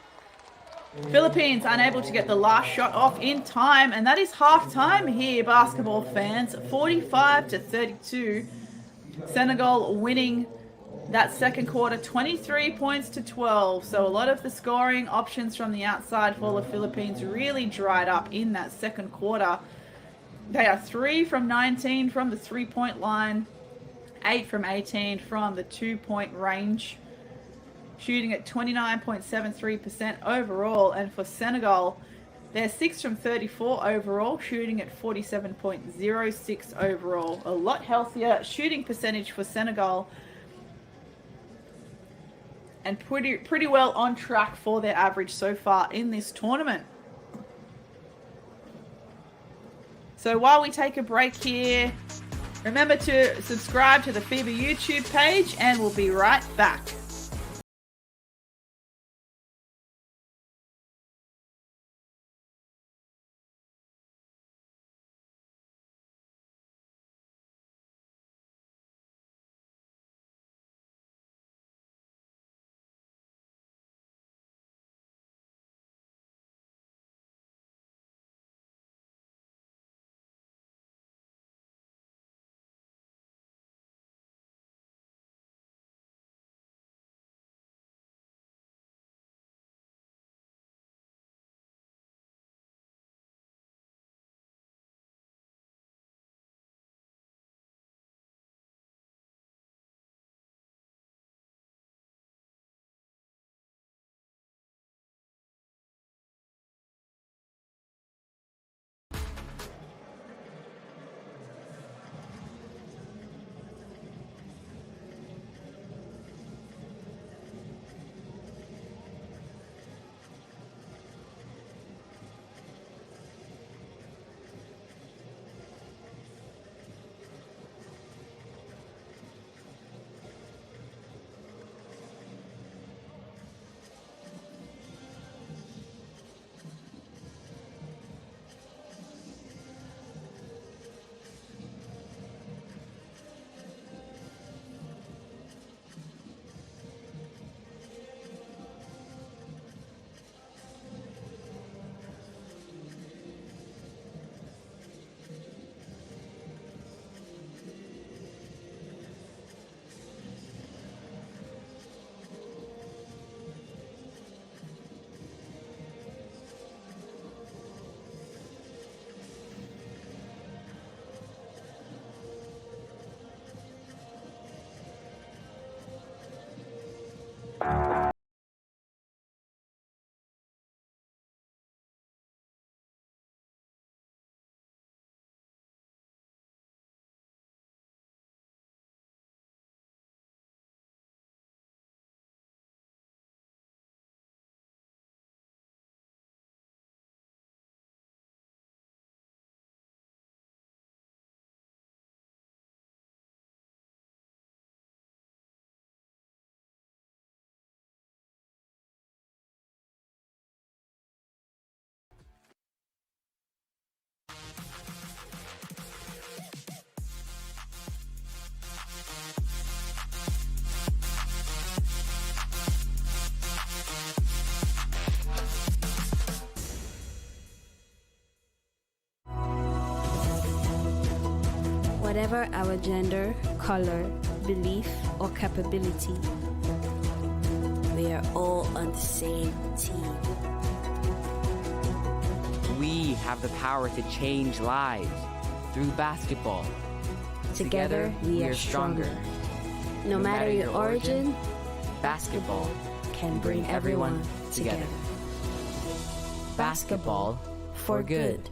Philippines unable to get the last shot off in time, and that is half time here, basketball fans. 45-32. Senegal winning that second quarter, 23 points to 12. So a lot of the scoring options from the outside for the Philippines really dried up in that second quarter. They are 3 from 19 from the 3-point line, 8 from 18 from the 2-point range, shooting at 29.73% overall. And for Senegal, they're 6 from 34 overall, shooting at 47.06 overall. A lot healthier shooting percentage for Senegal, and pretty well on track for their average so far in this tournament. So while we take a break here, remember to subscribe to the FIBA YouTube page and we'll be right back.
Whatever our gender, color, belief, or capability, we are all on the same team.
We have the power to change lives through basketball.
Together, we are stronger. No matter your origin,
basketball
can bring everyone together.
Basketball for good.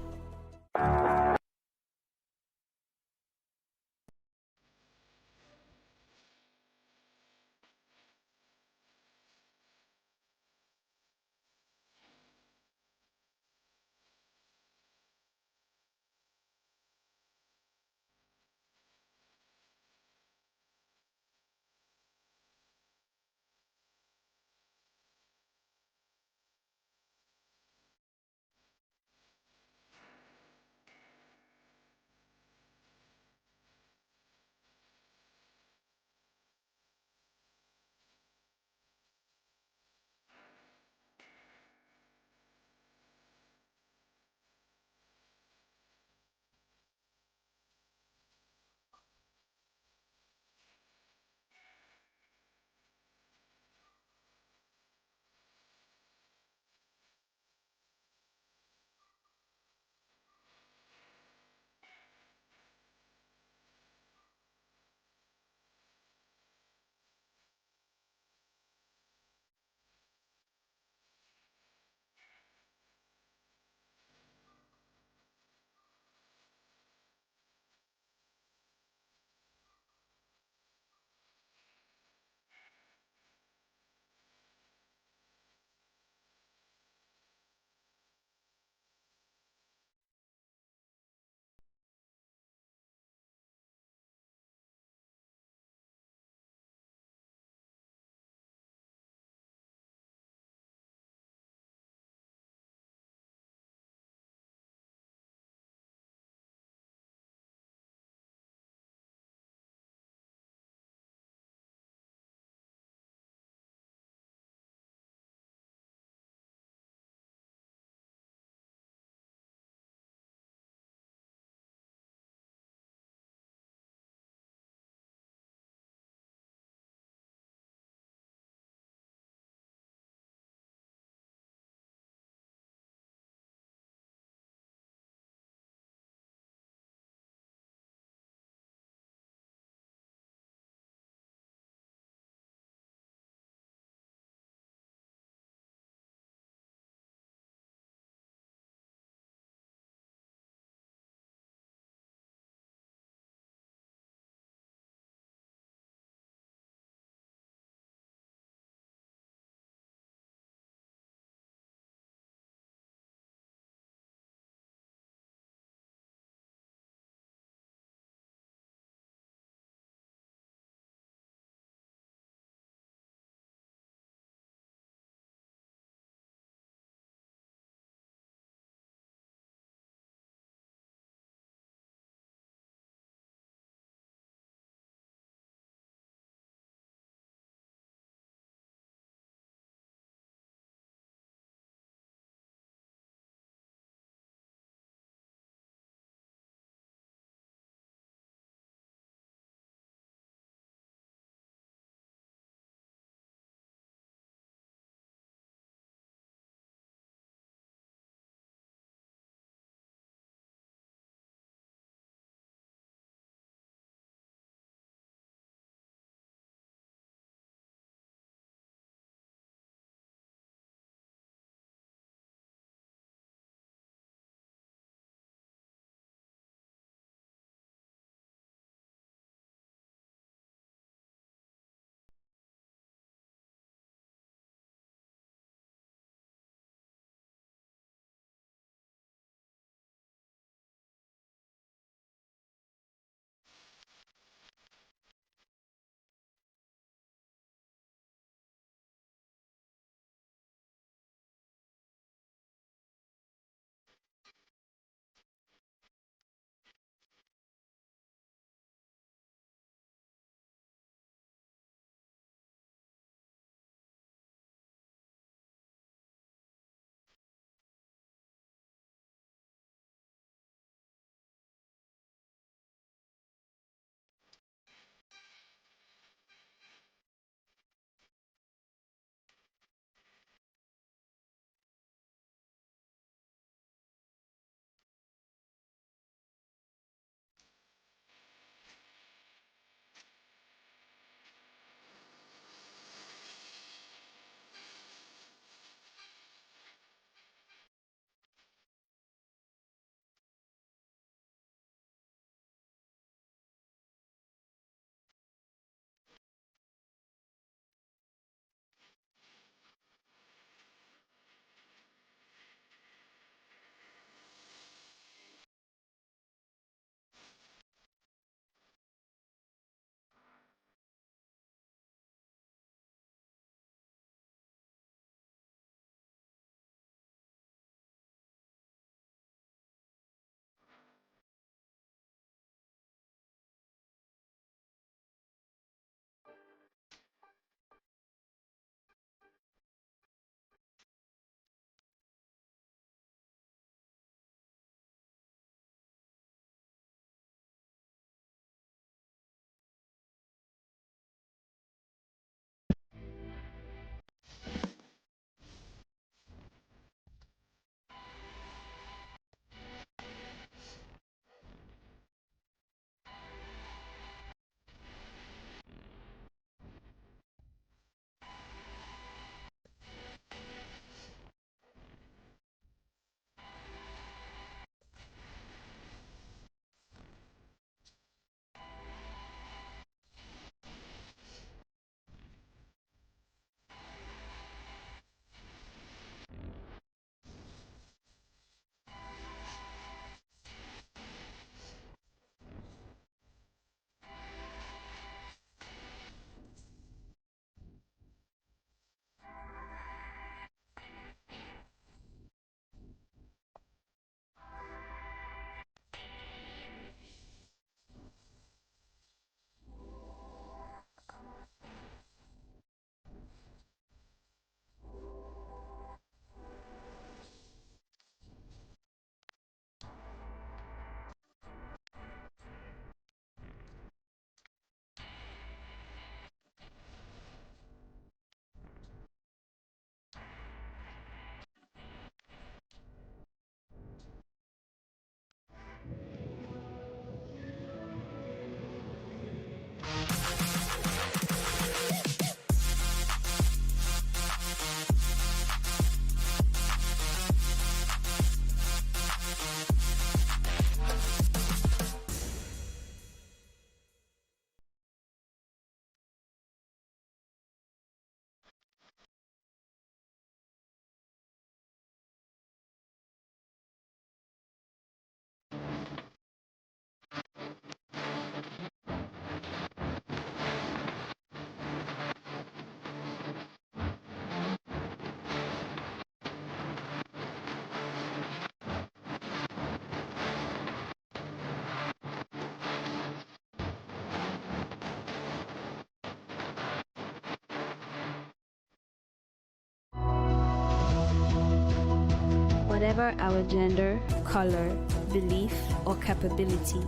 Whatever our gender, color, belief, or capability,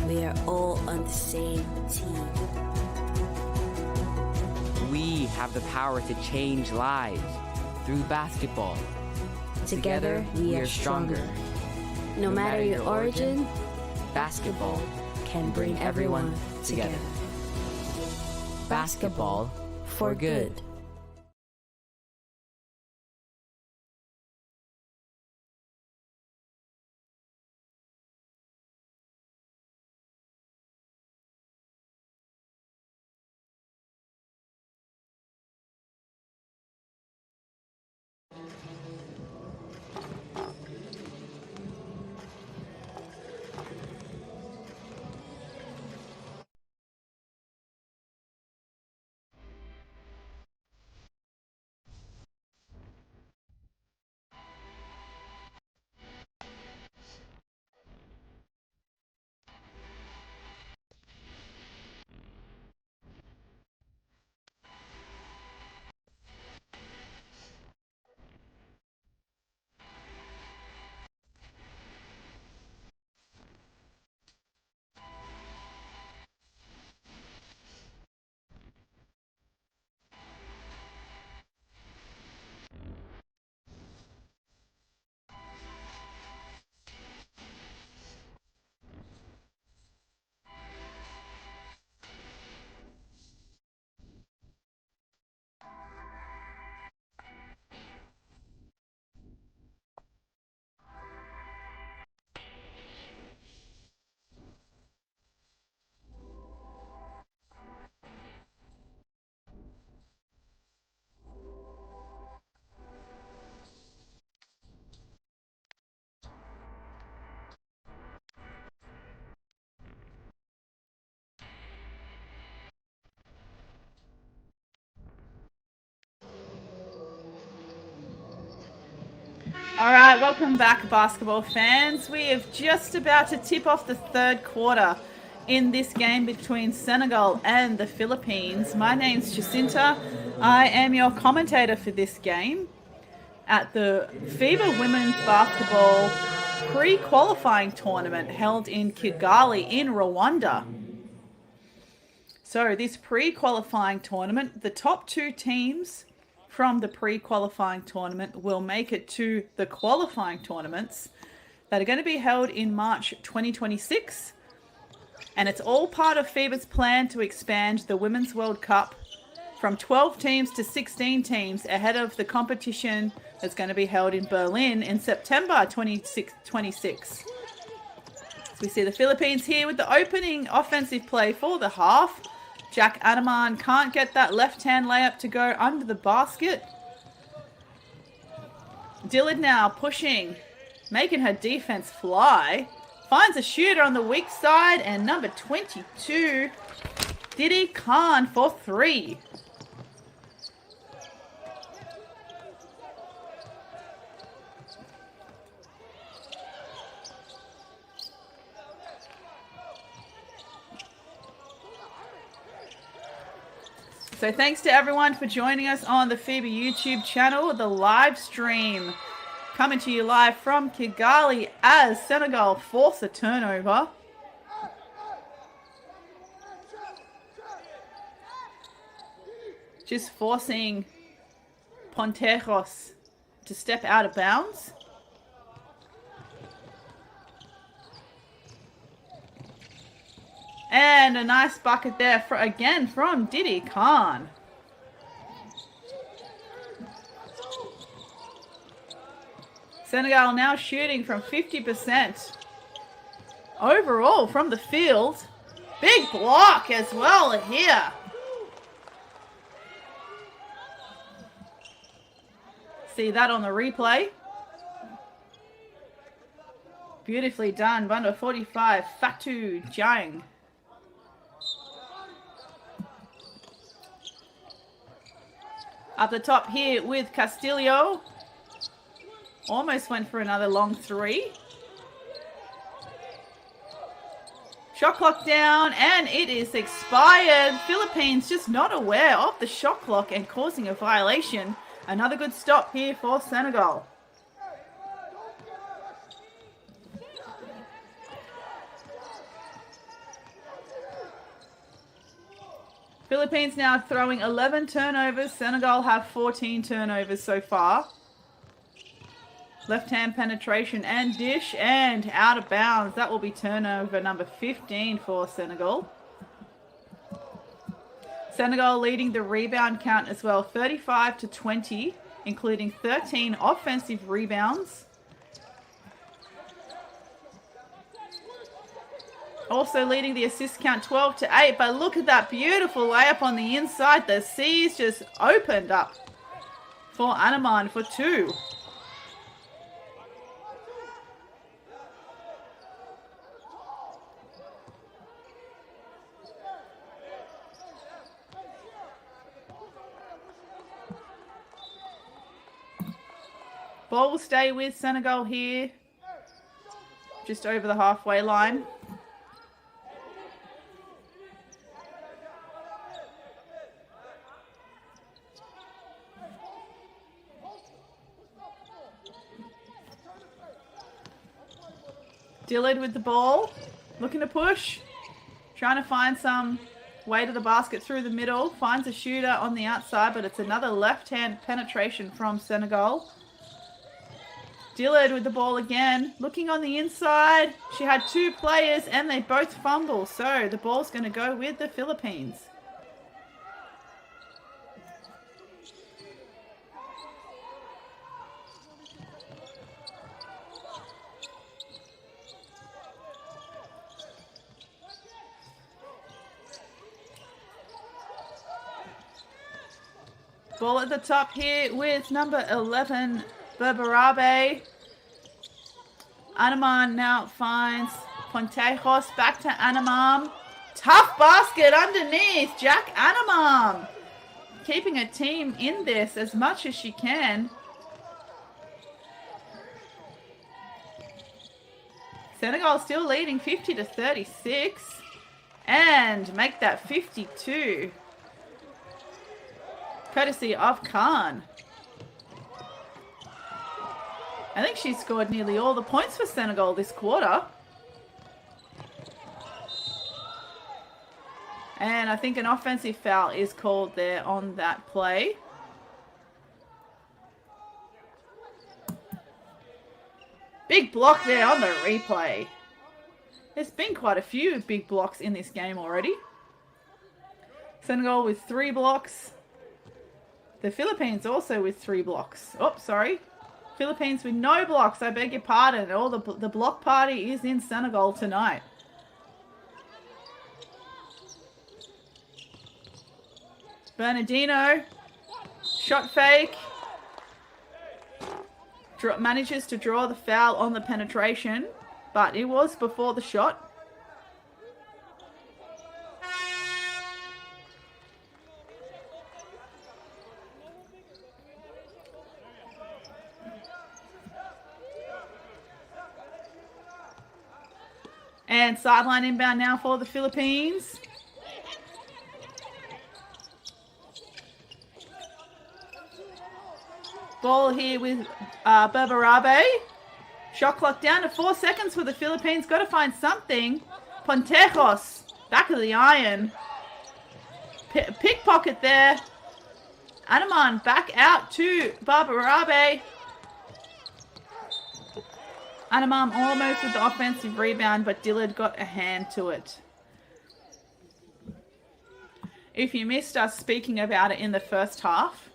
we are all on the same team.
We have the power to change lives through basketball.
Together, we are stronger. No matter your origin, basketball can bring everyone together.
Basketball for good.
All right, welcome back, basketball fans. We are just about to tip off the third quarter in this game between Senegal and the Philippines. My name's Jacinta. I am your commentator for this game at the FIBA Women's Basketball pre-qualifying tournament held in Kigali in Rwanda. So this pre-qualifying tournament, the top two teams from the pre-qualifying tournament will make it to the qualifying tournaments that are going to be held in March 2026. And it's all part of FIBA's plan to expand the Women's World Cup from 12 teams to 16 teams ahead of the competition that's going to be held in Berlin in September 2026. So we see the Philippines here with the opening offensive play for the half. Jack Adaman can't get that left-hand layup to go under the basket. Dillard now pushing, making her defense fly. Finds a shooter on the weak side, and number 22, Didi Khan for three. So thanks to everyone for joining us on the FIBA YouTube channel, the live stream coming to you live from Kigali as Senegal force a turnover. Just forcing Pontejos to step out of bounds. And a nice bucket there again from Didi Khan. Senegal now shooting from 50% overall from the field. Big block as well here. See that on the replay. Beautifully done. Number 45, Fatou Jiang. Up the top here with Castillo. Almost went for another long three. Shot clock down, and it is expired. Philippines just not aware of the shot clock and causing a violation. Another good stop here for Senegal. Philippines now throwing 11 turnovers. Senegal have 14 turnovers so far. Left-hand penetration and dish and out of bounds. That will be turnover number 15 for Senegal. Senegal leading the rebound count as well, 35-20, including 13 offensive rebounds. Also leading the assist count 12-8, but look at that beautiful layup on the inside. The C's just opened up for Anaman for 2. Ball will stay with Senegal here, just over the halfway line. Dillard with the ball, looking to push, trying to find some way to the basket through the middle, finds a shooter on the outside, but it's another left-hand penetration from Senegal. Dillard with the ball again, looking on the inside. She had 2 players and they both fumble, so the ball's going to go with the Philippines. Ball at the top here with number 11, Berberabe. Anaman now finds Pontejos, back to Anamam. Tough basket underneath, Jack Anamam. Keeping a team in this as much as she can. Senegal still leading 50-36. And make that 52. Courtesy of Khan. I think she scored nearly all the points for Senegal this quarter. And I think an offensive foul is called there on that play. Big block there on the replay. There's been quite a few big blocks in this game already. Senegal with 3 blocks. The Philippines also with 3 blocks. Oh, sorry. Philippines with no blocks. I beg your pardon. All the block party is in Senegal tonight. Bernardino. Shot fake. Manages to draw the foul on the penetration. But it was before the shot. And sideline inbound now for the Philippines. Ball here with Berberabe. Shot clock down to 4 seconds for the Philippines. Got to find something. Pontejos, back of the iron. Pickpocket there. Anaman back out to Berberabe. Anamam almost with the offensive rebound, but Dillard got a hand to it. If you missed us speaking about it in the first half,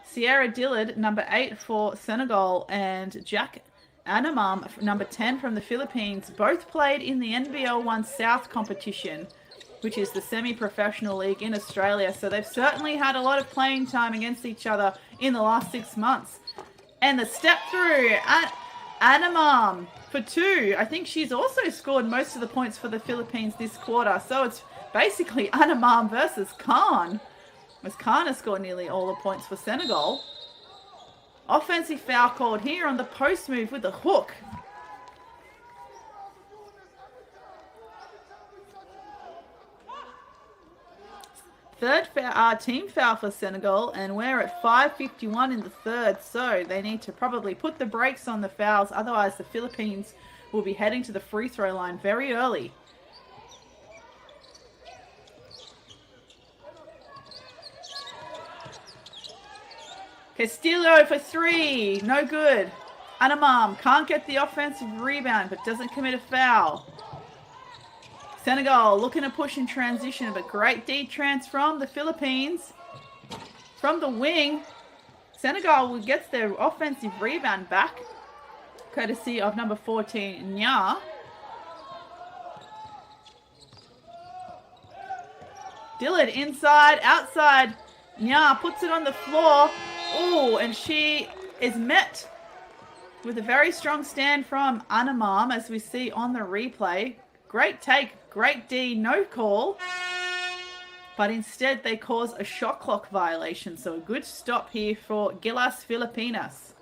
Sierra Dillard, number 8 for Senegal, and Jack Anamam, number 10 from the Philippines, both played in the NBL 1 South competition, which is the semi-professional league in Australia. So they've certainly had a lot of playing time against each other in the last 6 months. And the step through at Anamam for 2. I think she's also scored most of the points for the Philippines this quarter. So it's basically Anamam versus Khan. As Khan has scored nearly all the points for Senegal. Offensive foul called here on the post move with the hook. Third team foul for Senegal, and we're at 5:51 in the third, so they need to probably put the brakes on the fouls, otherwise the Philippines will be heading to the free throw line very early. Castillo for 3. No good. Anamam can't get the offensive rebound, but doesn't commit a foul. Senegal looking to push in transition, but great D-trans from the Philippines. From the wing, Senegal gets their offensive rebound back, courtesy of number 14, Nya. Dillard inside, outside. Nya puts it on the floor. Oh, and she is met with a very strong stand from Anamam, as we see on the replay. Great take, great D, no call. But instead they cause a shot clock violation. So a good stop here for Gilas Filipinas.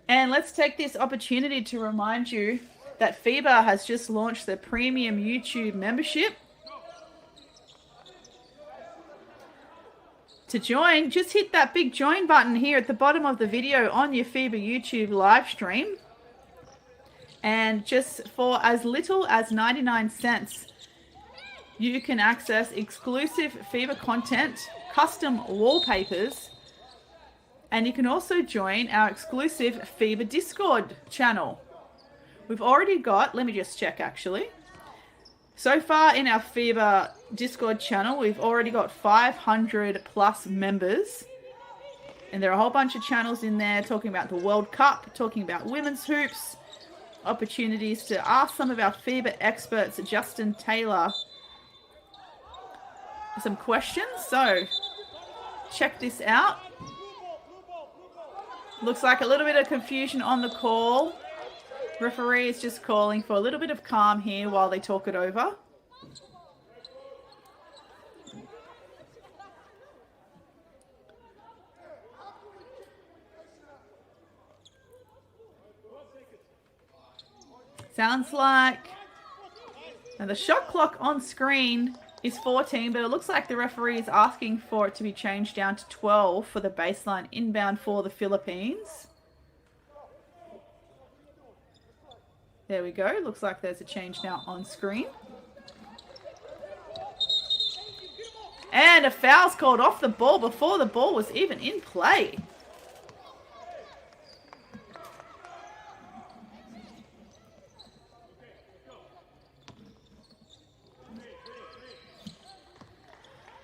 And let's take this opportunity to remind you that FIBA has just launched the premium YouTube membership. To join, just hit that big join button here at the bottom of the video on your FIBA YouTube live stream. And just for as little as 99 cents, you can access exclusive FIBA content, custom wallpapers, and you can also join our exclusive FIBA Discord channel. We've already got, let me just check actually. So far in our FIBA Discord channel, we've already got 500 plus members. And there are a whole bunch of channels in there talking about the World Cup, talking about women's hoops, opportunities to ask some of our FIBA experts, Justin Taylor, some questions. So check this out. Looks like a little bit of confusion on the call. Referee is just calling for a little bit of calm here while they talk it over. Sounds like, and the shot clock on screen is 14, but it looks like the referee is asking for it to be changed down to 12 for the baseline inbound for the Philippines. There we go. Looks like there's a change now on screen. And a foul's called off the ball before the ball was even in play.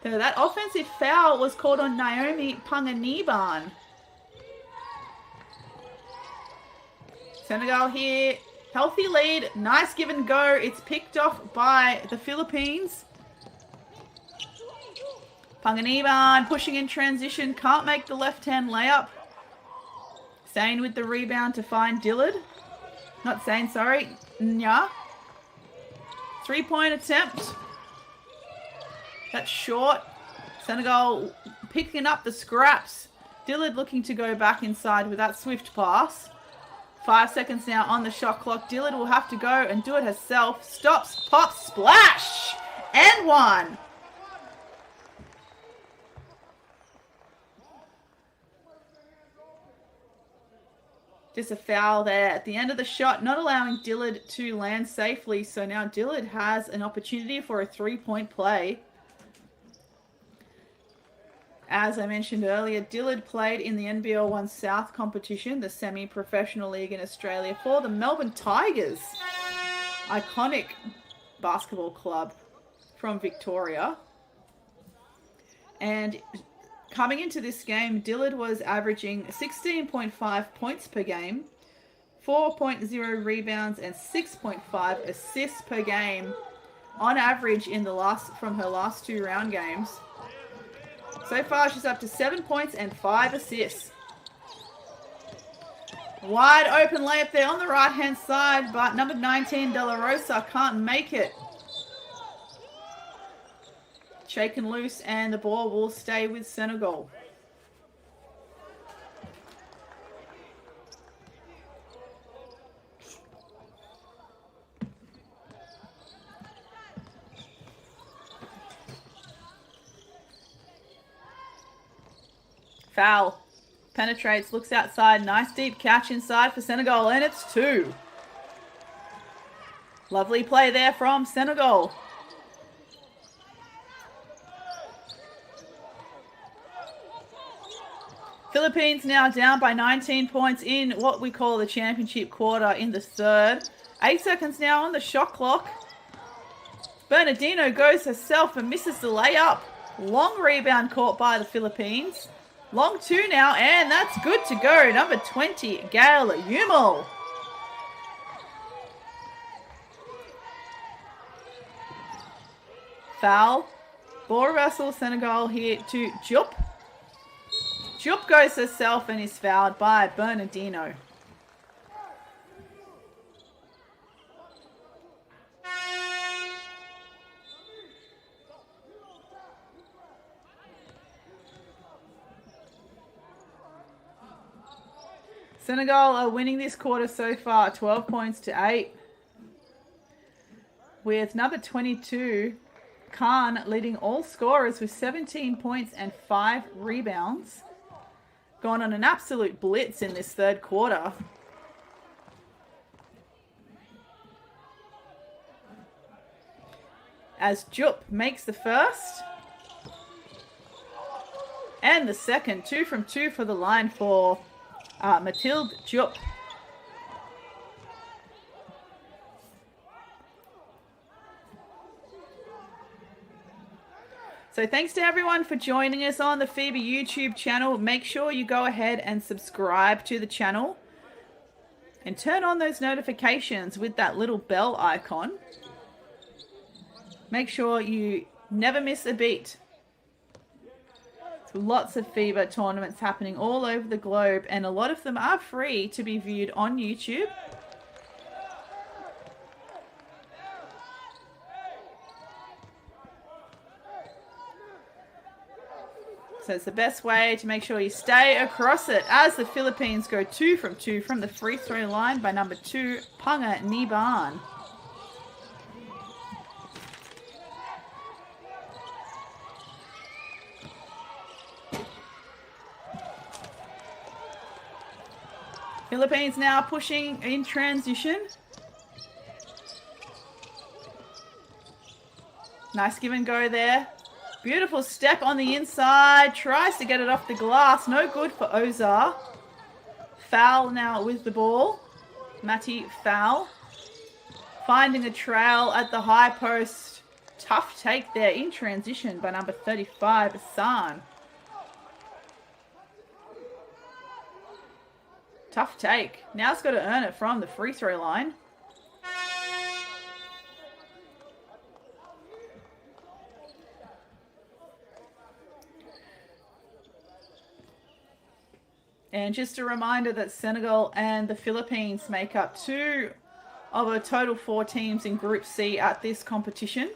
So that offensive foul was called on Naomi Panganiban. Senegal here. Healthy lead. Nice give and go. It's picked off by the Philippines. Panganiban pushing in transition. Can't make the left-hand layup. Staying with the rebound to find Dillard. Not Zane, sorry. Nya. 3-point attempt. That's short. Senegal picking up the scraps. Dillard looking to go back inside with that swift pass. 5 seconds now on the shot clock. Dillard will have to go and do it herself. Stops, pops, splash! And one. Just a foul there at the end of the shot, not allowing Dillard to land safely. So now Dillard has an opportunity for a 3-point play. As I mentioned earlier, Dillard played in the NBL 1 South competition, the semi-professional league in Australia, for the Melbourne Tigers. Iconic basketball club from Victoria. And coming into this game, Dillard was averaging 16.5 points per game, 4.0 rebounds, and 6.5 assists per game on average in from her last 2 round games. So far, she's up to 7 points and 5 assists. Wide open layup there on the right-hand side, but number 19, De La Rosa, can't make it. Shaken loose, and the ball will stay with Senegal. Foul. Penetrates, looks outside. Nice deep catch inside for Senegal, and it's 2. Lovely play there from Senegal. Philippines now down by 19 points in what we call the championship quarter in the third. 8 seconds now on the shot clock. Bernardino goes herself and misses the layup. Long rebound caught by the Philippines. Long two now, and that's good to go. Number 20, Gail Umel. Foul. Ball reversal, Senegal here to Diop. Diop goes herself and is fouled by Bernardino. Senegal are winning this quarter so far, 12 points to 8. With number 22, Khan, leading all scorers with 17 points and 5 rebounds. Gone on an absolute blitz in this third quarter. As Diop makes the first. And the second. 2 from 2 for the line for Mathilde Diop. So thanks to everyone for joining us on the FIBA YouTube channel. Make sure you go ahead and subscribe to the channel. And turn on those notifications with that little bell icon. Make sure you never miss a beat. Lots of FIBA tournaments happening all over the globe, and a lot of them are free to be viewed on YouTube. So it's the best way to make sure you stay across it as the Philippines go 2 from 2 from the free throw line by number 2, Punga Niban. Philippines now pushing in transition. Nice give and go there. Beautiful step on the inside. Tries to get it off the glass. No good for Ozar. Foul now with the ball. Matty foul. Finding a trail at the high post. Tough take there in transition by number 35, Hassan. Tough take. Now it's got to earn it from the free throw line. And just a reminder that Senegal and the Philippines make up 2 of a total 4 teams in Group C at this competition.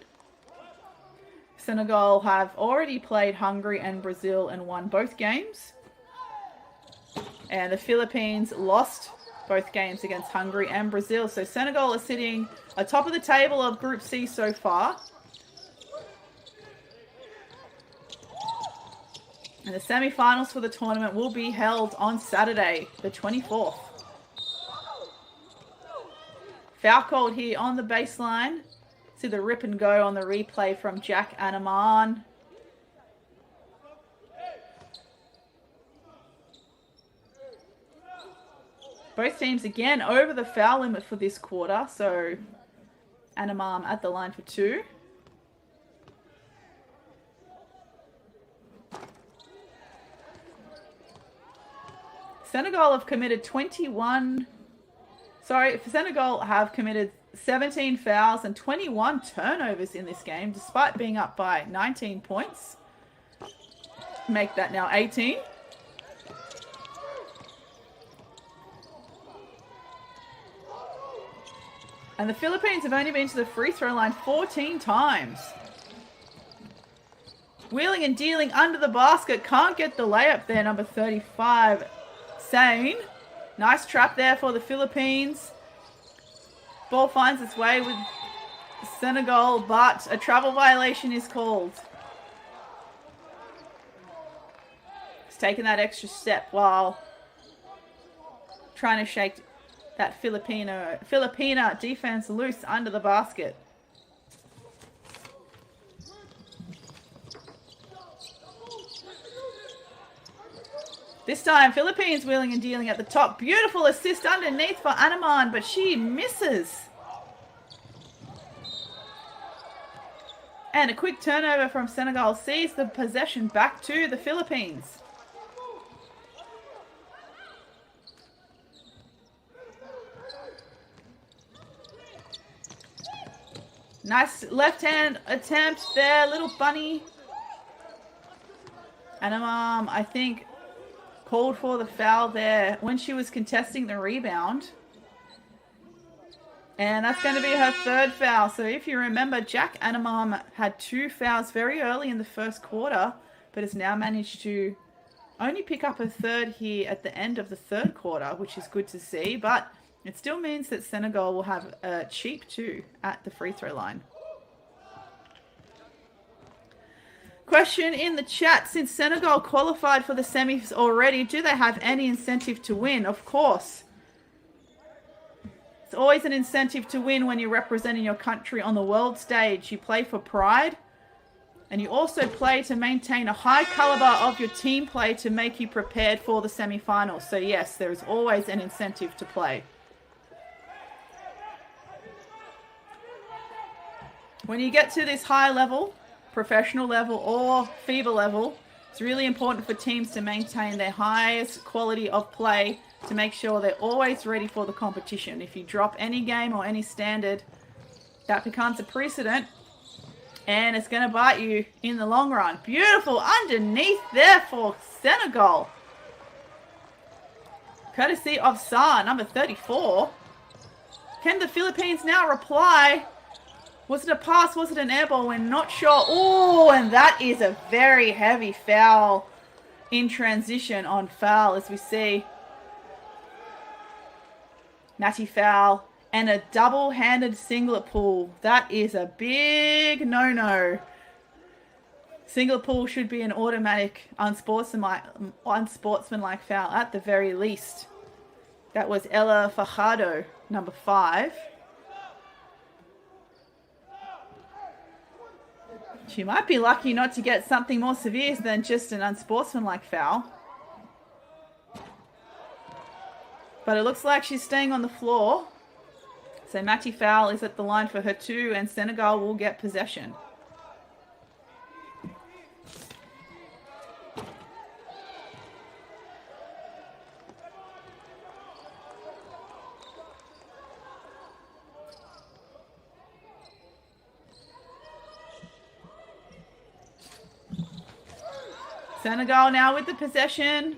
Senegal have already played Hungary and Brazil and won both games. And the Philippines lost both games against Hungary and Brazil. So Senegal are sitting atop of the table of Group C so far. And the semi-finals for the tournament will be held on Saturday, the 24th. Foul called here on the baseline. See the rip and go on the replay from Jack Anaman. Both teams again over the foul limit for this quarter. So Anamam at the line for 2. Senegal have committed 17 fouls and 21 turnovers in this game, despite being up by 19 points. Make that now 18. And the Philippines have only been to the free throw line 14 times. Wheeling and dealing under the basket. Can't get the layup there, number 35, Sane. Nice trap there for the Philippines. Ball finds its way with Senegal, but a travel violation is called. He's taken that extra step while trying to shake that Filipina defense loose under the basket. This time, Philippines wheeling and dealing at the top. Beautiful assist underneath for Anaman, but she misses. And a quick turnover from Senegal sees the possession back to the Philippines. Nice left-hand attempt there, little bunny. Anaman, I think, called for the foul there when she was contesting the rebound. And that's going to be her third foul. So if you remember, Jack Anaman had 2 fouls very early in the first quarter, but has now managed to only pick up a third here at the end of the third quarter, which is good to see. But it still means that Senegal will have a cheap 2 at the free throw line. Question in the chat, since Senegal qualified for the semis already, do they have any incentive to win? Of course. It's always an incentive to win when you're representing your country on the world stage. You play for pride, and you also play to maintain a high caliber of your team play to make you prepared for the semi-finals. So yes, there is always an incentive to play. When you get to this high level, professional level or FIBA level, it's really important for teams to maintain their highest quality of play to make sure they're always ready for the competition. If you drop any game or any standard, that becomes a precedent and it's going to bite you in the long run. Beautiful underneath there for Senegal. Courtesy of Sa, number 34. Can the Philippines now reply? Was it a pass? Was it an air ball? We're not sure. Oh, and that is a very heavy foul in transition on foul, as we see. Natty foul and a double-handed singlet pull. That is a big no-no. Singlet pull should be an automatic unsportsmanlike foul at the very least. That was Ella Fajardo, number 5. She might be lucky not to get something more severe than just an unsportsmanlike foul. But it looks like she's staying on the floor. So Matty Fowl is at the line for her 2 and Senegal will get possession. Senegal now with the possession.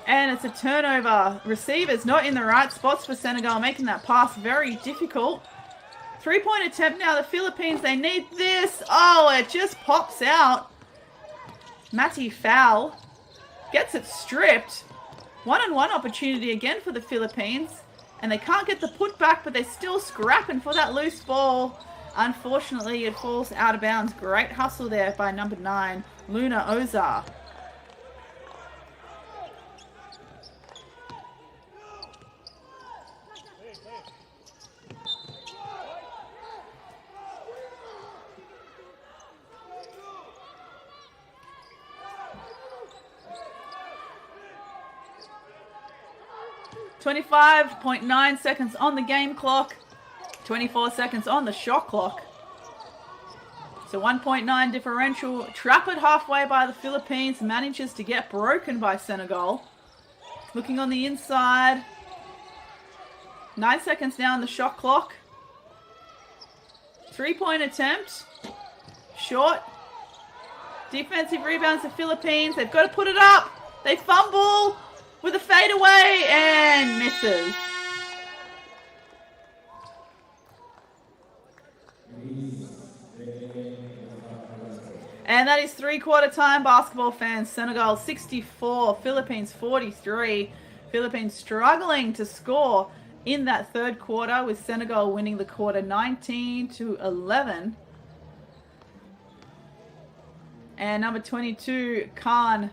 And it's a turnover. Receivers not in the right spots for Senegal, making that pass very difficult. 3-point attempt now. The Philippines, they need this. Oh, it just pops out. Matty Fowl gets it stripped. 1-on-1 opportunity again for the Philippines. And they can't get the putback, but they're still scrapping for that loose ball. Unfortunately, it falls out of bounds. Great hustle there by number 9, Luna Ozar. .9 seconds on the game clock. 24 seconds on the shot clock. So 1.9 differential. Trap it halfway by the Philippines. Manages to get broken by Senegal. Looking on the inside. 9 seconds now on the shot clock. 3-point attempt. Short. Defensive rebounds the Philippines. They've got to put it up. They fumble with a fadeaway and misses. And that is 3-quarter time, basketball fans. Senegal 64, Philippines 43. Philippines struggling to score in that third quarter, with Senegal winning the quarter 19-11. And number 22, Khan,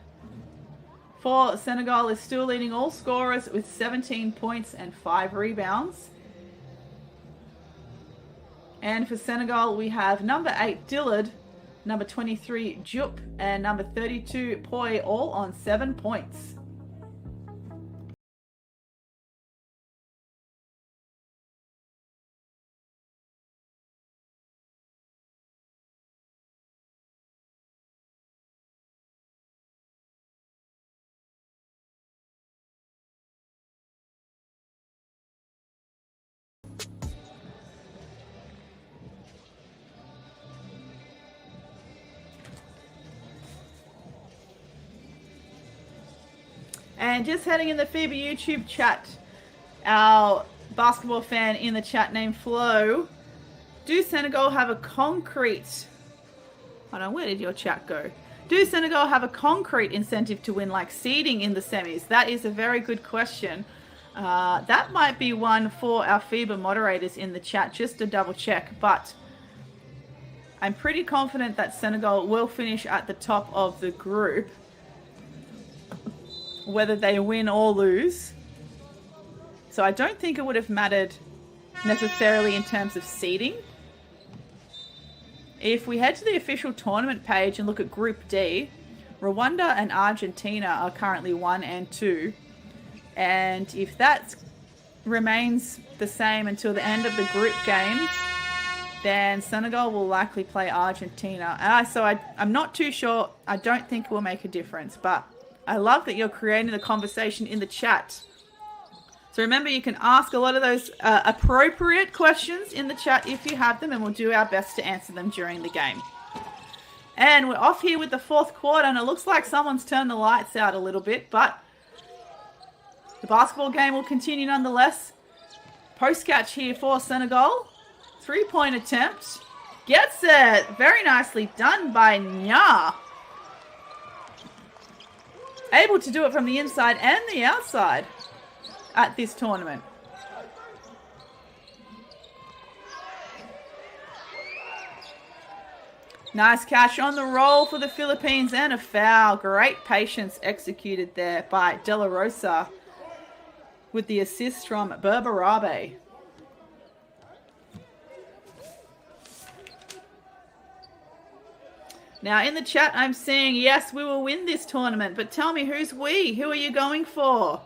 for Senegal, is still leading all scorers with 17 points and 5 rebounds. And for Senegal, we have number 8, Dillard, number 23, Jup, and number 32, Poi, all on 7 points. And just heading in the FIBA YouTube chat, our basketball fan in the chat named Flo, do Senegal have a concrete... Hold on, where did your chat go? Do Senegal have a concrete incentive to win, like seeding in the semis? That is a very good question. That might be one for our FIBA moderators in the chat, just to double check. But I'm pretty confident that Senegal will finish at the top of the group, whether they win or lose. So I don't think it would have mattered necessarily in terms of seeding. If we head to the official tournament page and look at Group D, Rwanda and Argentina are currently 1 and 2. And if that remains the same until the end of the group games, then Senegal will likely play Argentina. So I'm not too sure. I don't think it will make a difference, but I love that you're creating the conversation in the chat. So remember, you can ask a lot of those appropriate questions in the chat if you have them, and we'll do our best to answer them during the game. And we're off here with the 4th quarter, and it looks like someone's turned the lights out a little bit, but the basketball game will continue nonetheless. Post catch here for Senegal. 3-point attempt. Gets it. Very nicely done by Nya. Able to do it from the inside and the outside at this tournament. Nice catch on the roll for the Philippines and a foul. Great patience executed there by De La Rosa with the assist from Berberabe. Now in the chat I'm seeing, yes, we will win this tournament, but tell me, who's we? Who are you going for?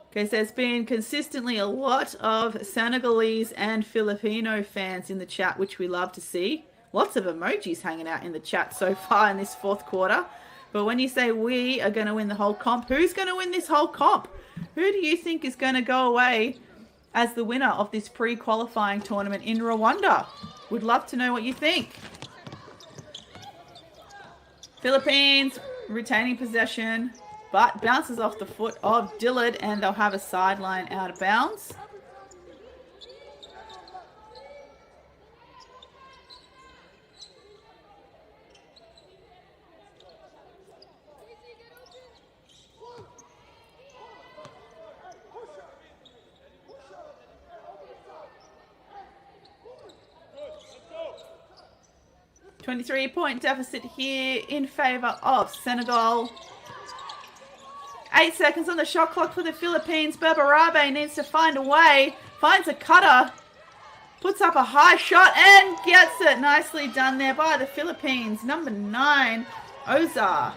Because there's been consistently a lot of Senegalese and Filipino fans in the chat, which we love to see. Lots of emojis hanging out in the chat so far in this 4th quarter. But when you say we are going to win the whole comp, who's going to win this whole comp? Who do you think is going to go away as the winner of this pre-qualifying tournament in Rwanda? Would love to know what you think. Philippines retaining possession, but bounces off the foot of Dillard, and they'll have a sideline out of bounds. .3 deficit here in favour of Senegal. 8 seconds on the shot clock for the Philippines. Berberabe needs to find a way. Finds a cutter. Puts up a high shot and gets it. Nicely done there by the Philippines. Number 9, Ozar.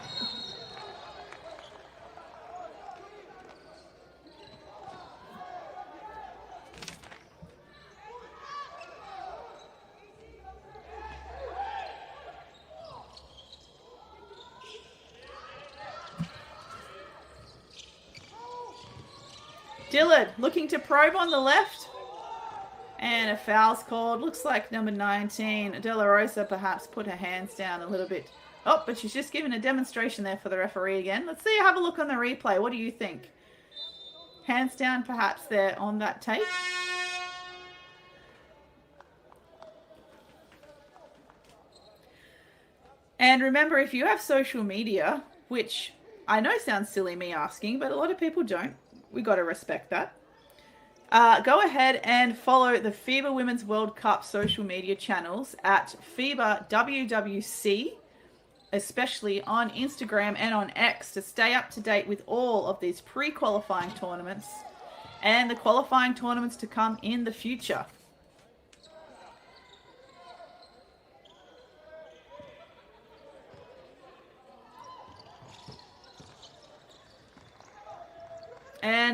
Dillard looking to probe on the left. And a foul's called. Looks like number 19, De La Rosa, perhaps put her hands down a little bit. Oh, but she's just given a demonstration there for the referee again. Let's see, have a look on the replay. What do you think? Hands down perhaps there on that tape. And remember, if you have social media, which I know sounds silly me asking, but a lot of people don't. We got to respect that. Go ahead and follow the FIBA Women's World Cup social media channels at FIBA WWC, especially on Instagram and on X, to stay up to date with all of these pre-qualifying tournaments and the qualifying tournaments to come in the future.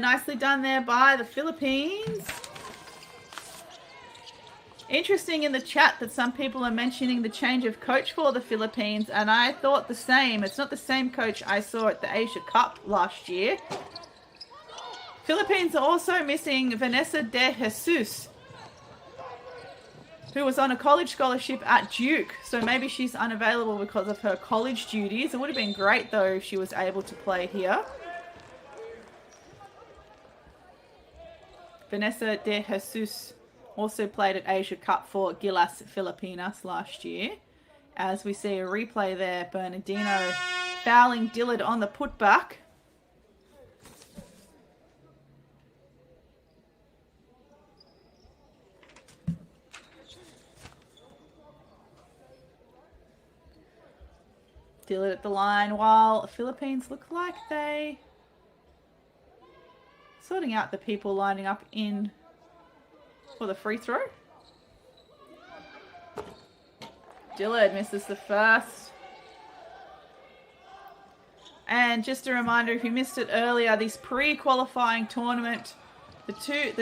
nicely done there by the Philippines. Interesting in the chat that some people are mentioning the change of coach for the Philippines, and I thought the same. It's not the same coach I saw at the Asia Cup last year. Philippines are also missing Vanessa de Jesus, who was on a college scholarship at Duke, so maybe she's unavailable because of her college duties. It would have been great, though, if she was able to play here. Vanessa de Jesus also played at Asia Cup for Gilas Filipinas last year. As we see a replay there, Bernardino fouling Dillard on the putback. Dillard at the line while the Philippines look like they sorting out the people lining up in for the free throw. Dillard misses the first. And just a reminder, if you missed it earlier, this pre-qualifying tournament, the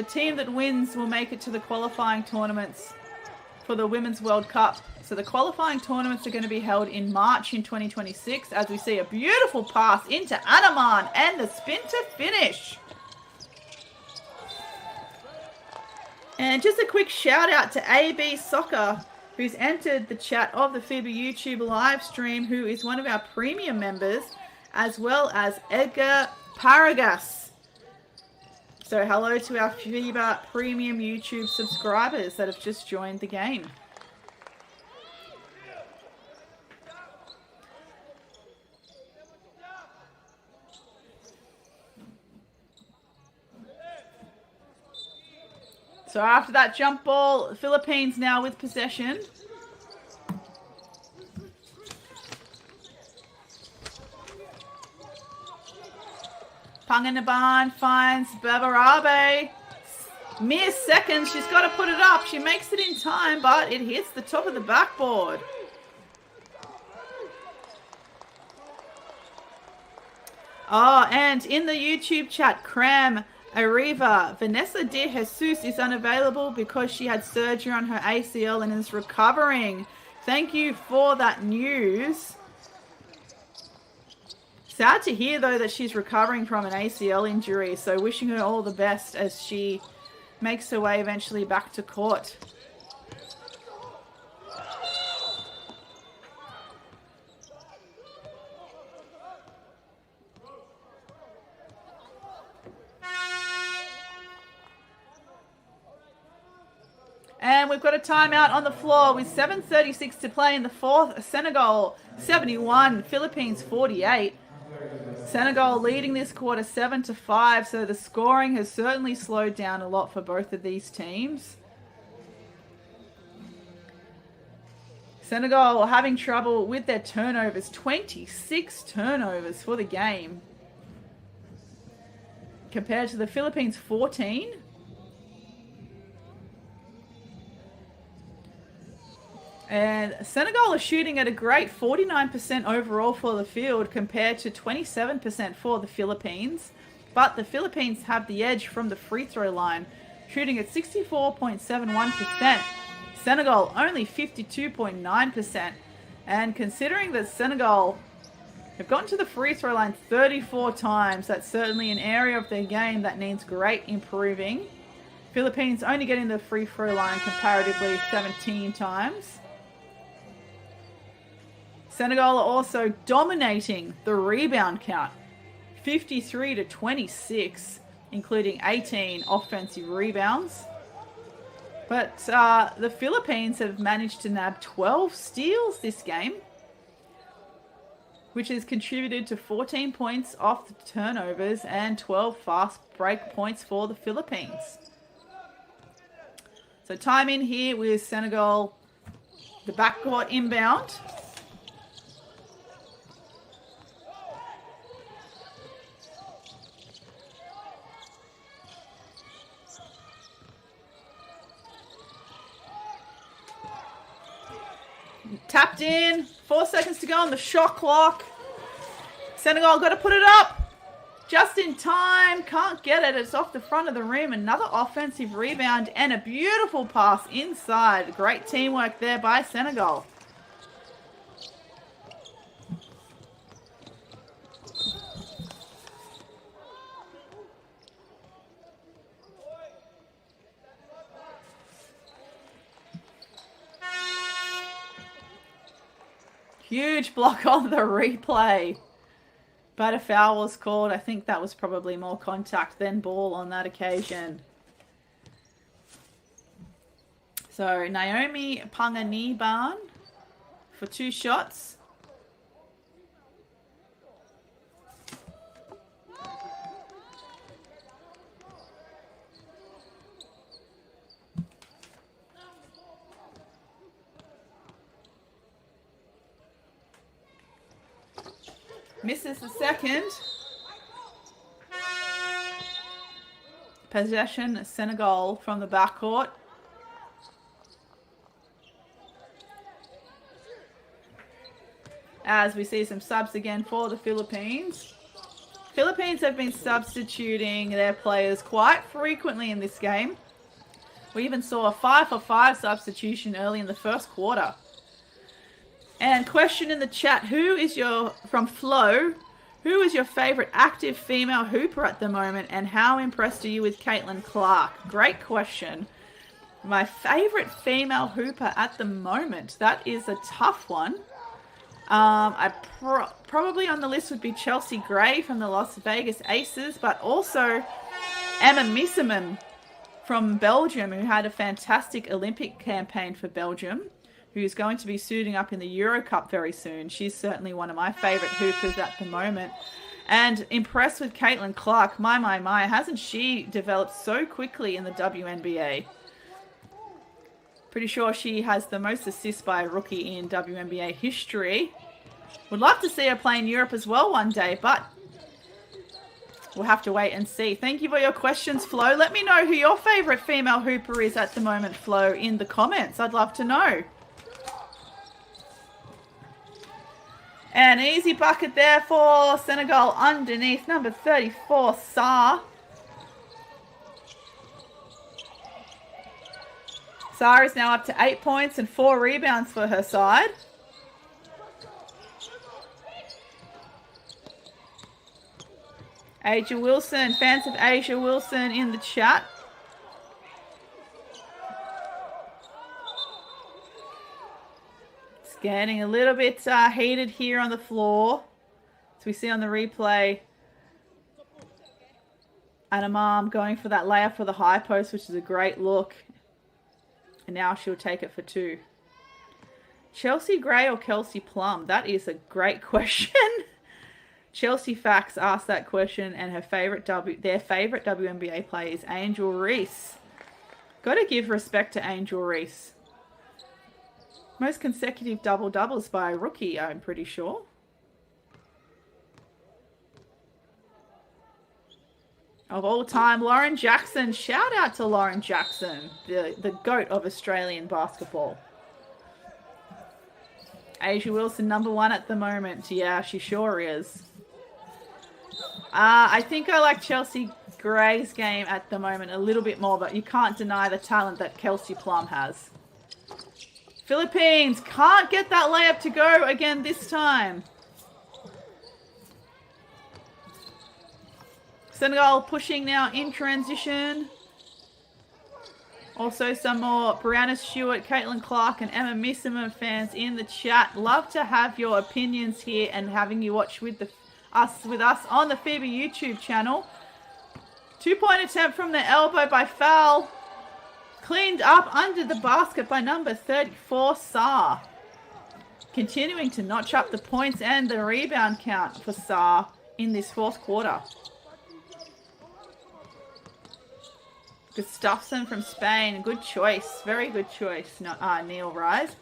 team that wins will make it to the qualifying tournaments for the Women's World Cup. So the qualifying tournaments are going to be held in March in 2026, as we see a beautiful pass into Anaman and the spin to finish. And just a quick shout out to AB Soccer, who's entered the chat of the FIBA YouTube live stream, who is one of our premium members, as well as Edgar Paragas. So hello to our FIBA premium YouTube subscribers that have just joined the game. So after that jump ball, the Philippines now with possession. Panganaban finds Bavarabe. Mere seconds, she's got to put it up. She makes it in time, but it hits the top of the backboard. Oh, and in the YouTube chat, Cram Arriva, Vanessa de Jesus is unavailable because she had surgery on her ACL and is recovering. Thank you for that news. Sad to hear, though, that she's recovering from an ACL injury, so wishing her all the best as she makes her way eventually back to court. And we've got a timeout on the floor with 7:36 to play in the fourth. Senegal 71, Philippines 48. Senegal leading this quarter 7-5, so the scoring has certainly slowed down a lot for both of these teams. Senegal having trouble with their turnovers, 26 turnovers for the game, compared to the Philippines 14. And Senegal is shooting at a great 49% overall for the field compared to 27% for the Philippines. But the Philippines have the edge from the free throw line, shooting at 64.71%. Senegal only 52.9%. And considering that Senegal have gotten to the free throw line 34 times, that's certainly an area of their game that needs great improving. Philippines only getting the free throw line comparatively 17 times. Senegal are also dominating the rebound count, 53-26, including 18 offensive rebounds. But the Philippines have managed to nab 12 steals this game, which has contributed to 14 points off the turnovers and 12 fast break points for the Philippines. So time in here with Senegal, the backcourt inbound. Tapped in. 4 seconds to go on the shot clock. Senegal got to put it up. Just in time, can't get it. It's off the front of the rim. Another offensive rebound and a beautiful pass inside. Great teamwork there by Senegal. Huge block on the replay. But a foul was called. I think that was probably more contact than ball on that occasion. So Naomi Panganiban for 2 shots. Misses the second. Possession, Senegal from the backcourt. As we see some subs again for the Philippines. Philippines have been substituting their players quite frequently in this game. We even saw a 5-for-5 substitution early in the first quarter. And question in the chat, from Flo, who is your favorite active female hooper at the moment and how impressed are you with Caitlin Clark? Great question. My favorite female hooper at the moment, that is a tough one. Probably on the list would be Chelsea Gray from the Las Vegas Aces, but also Emma Misseman from Belgium, who had a fantastic Olympic campaign for Belgium, who's going to be suiting up in the Euro Cup very soon. She's certainly one of my favourite hoopers at the moment. And impressed with Caitlin Clark. My. Hasn't she developed so quickly in the WNBA? Pretty sure she has the most assists by a rookie in WNBA history. Would love to see her play in Europe as well one day, but we'll have to wait and see. Thank you for your questions, Flo. Let me know who your favourite female hooper is at the moment, Flo, in the comments. I'd love to know. An easy bucket there for Senegal underneath number 34, Sarr. Sarr is now up to 8 points and 4 rebounds for her side. Asia Wilson, fans of Asia Wilson in the chat. Getting a little bit heated here on the floor. As we see on the replay. Anamam going for that layup for the high post, which is a great look. And now she'll take it for 2. Chelsea Gray or Kelsey Plum? That is a great question. Chelsea Fax asked that question, and their favorite WNBA player is Angel Reese. Got to give respect to Angel Reese. Most consecutive double-doubles by a rookie, I'm pretty sure. Of all time, Lauren Jackson. Shout out to Lauren Jackson, the GOAT of Australian basketball. Asia Wilson, number 1 at the moment. Yeah, she sure is. I think I like Chelsea Gray's game at the moment a little bit more, but you can't deny the talent that Kelsey Plum has. Philippines can't get that layup to go again this time. Senegal pushing now in transition. Also some more Brianna Stewart, Caitlin Clark and Emma Misseman fans in the chat. Love to have your opinions here and having you watch with us on the FIBA YouTube channel. 2-point attempt from the elbow by Foul. Cleaned up under the basket by number 34, Sarr. Continuing to notch up the points and the rebound count for Sarr in this fourth quarter. Gustafsson from Spain. Good choice. Very good choice. Neil Rise.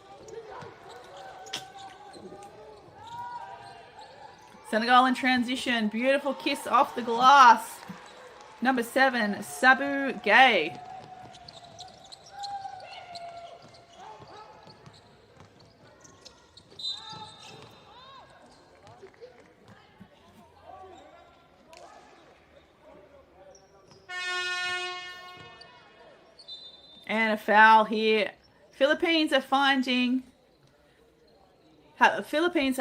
Senegal in transition. Beautiful kiss off the glass. Number 7, Sabu Gay. And a foul here. Philippines are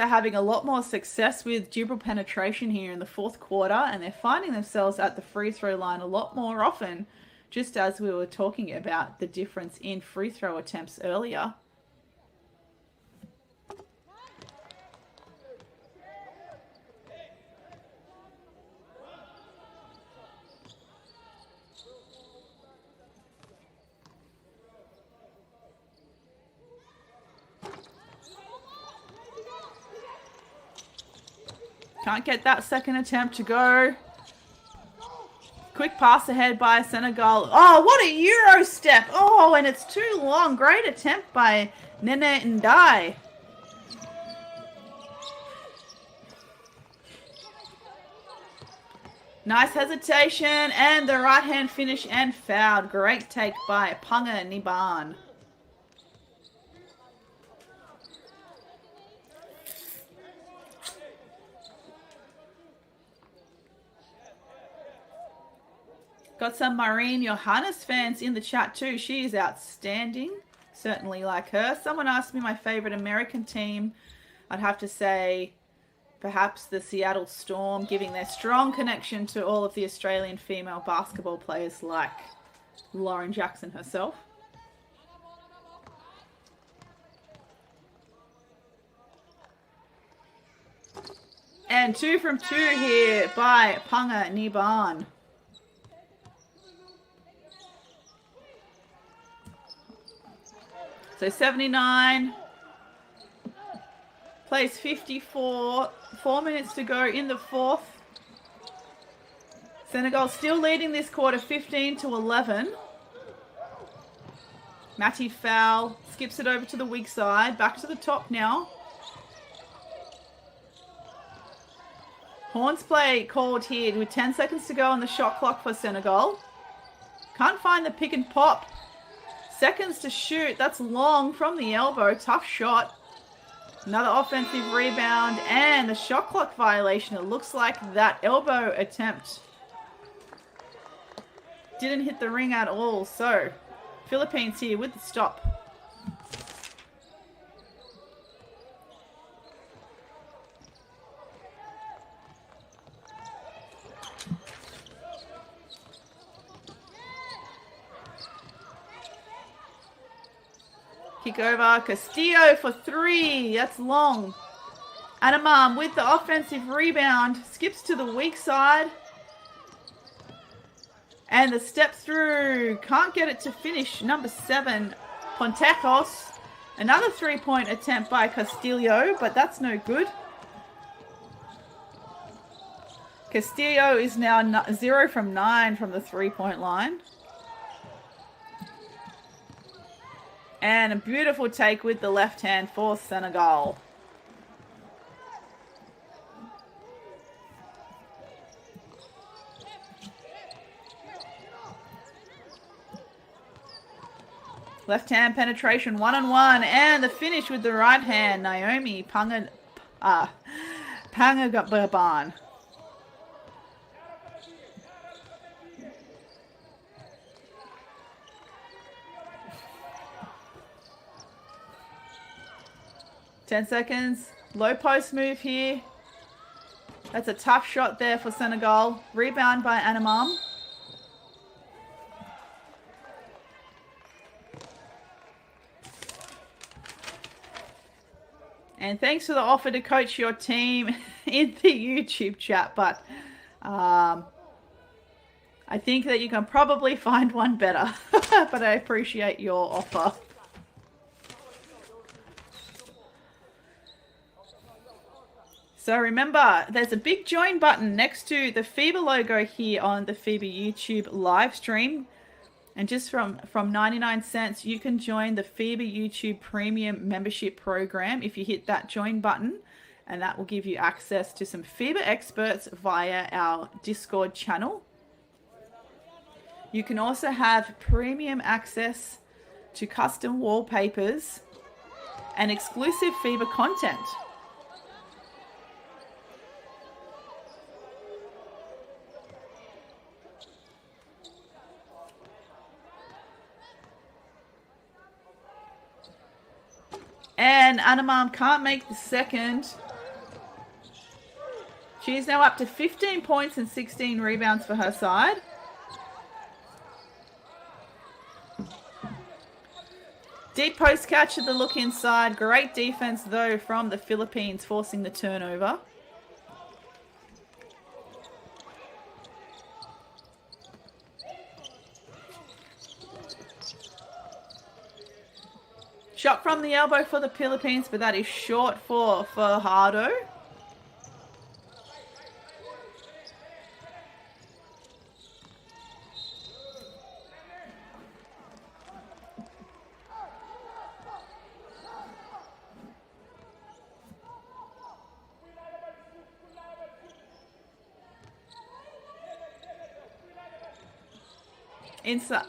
having a lot more success with dribble penetration here in the fourth quarter, and they're finding themselves at the free throw line a lot more often, just as we were talking about the difference in free throw attempts earlier. Can't get that second attempt to go. Quick pass ahead by Senegal. Oh, what a Euro step. Oh, and it's too long. Great attempt by Nene Ndai. Nice hesitation and the right hand finish and fouled. Great take by Punga Niban. Got some Maureen Johannes fans in the chat too. She is outstanding. Certainly like her. Someone asked me my favorite American team. I'd have to say perhaps the Seattle Storm, giving their strong connection to all of the Australian female basketball players like Lauren Jackson herself. And 2 from 2 here by Punga Niban. So 79, plays 54, 4 minutes to go in the fourth. Senegal still leading this quarter 15-11. Matty foul, skips it over to the weak side, back to the top now. Horns play called here with 10 seconds to go on the shot clock for Senegal. Can't find the pick and pop. Seconds to shoot. That's long from the elbow. Tough shot. Another offensive rebound and the shot clock violation. It looks like that elbow attempt didn't hit the ring at all. So, Philippines here with the stop. Kick over, Castillo for 3. That's long. Anamam with the offensive rebound. Skips to the weak side. And the step through. Can't get it to finish. Number 7, Pontejos. Another 3-point attempt by Castillo, but that's no good. Castillo is now 0 from 9 from the 3-point line. And a beautiful take with the left hand for Senegal. Left hand penetration, 1-on-1, and the finish with the right hand, Naomi Pangaban. Ten seconds. Low post move here. That's a tough shot there for Senegal. Rebound by Anamam. And thanks for the offer to coach your team in the YouTube chat. But I think that you can probably find one better. But I appreciate your offer. So remember, there's a big join button next to the FIBA logo here on the FIBA YouTube live stream. And just from 99 cents, you can join the FIBA YouTube Premium Membership Program if you hit that join button. And that will give you access to some FIBA experts via our Discord channel. You can also have premium access to custom wallpapers and exclusive FIBA content. And Anamam can't make the second. She's now up to 15 points and 16 rebounds for her side. Deep post catch at the look inside. Great defense, though, from the Philippines, forcing the turnover. Shot from the elbow for the Philippines, but that is short for Fajardo.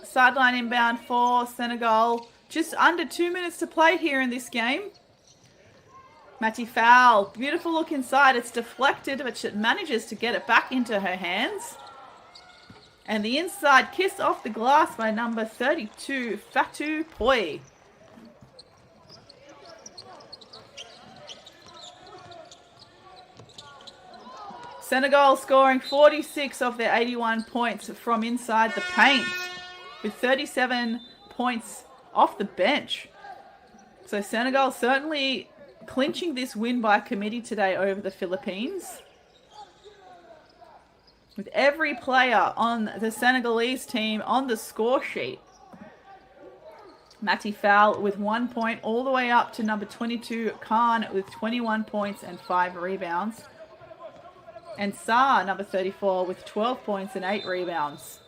Sideline inbound for Senegal. Just under 2 minutes to play here in this game. Matty foul. Beautiful look inside. It's deflected, but she manages to get it back into her hands. And the inside kiss off the glass by number 32, Fatu Poi. Senegal scoring 46 of their 81 points from inside the paint, with 37 points off the bench. So Senegal certainly clinching this win by committee today over the Philippines, with every player on the Senegalese team on the score sheet. Matty Fowl with 1 point, all the way up to number 22, Khan, with 21 points and 5 rebounds. And Saar, number 34, with 12 points and 8 rebounds.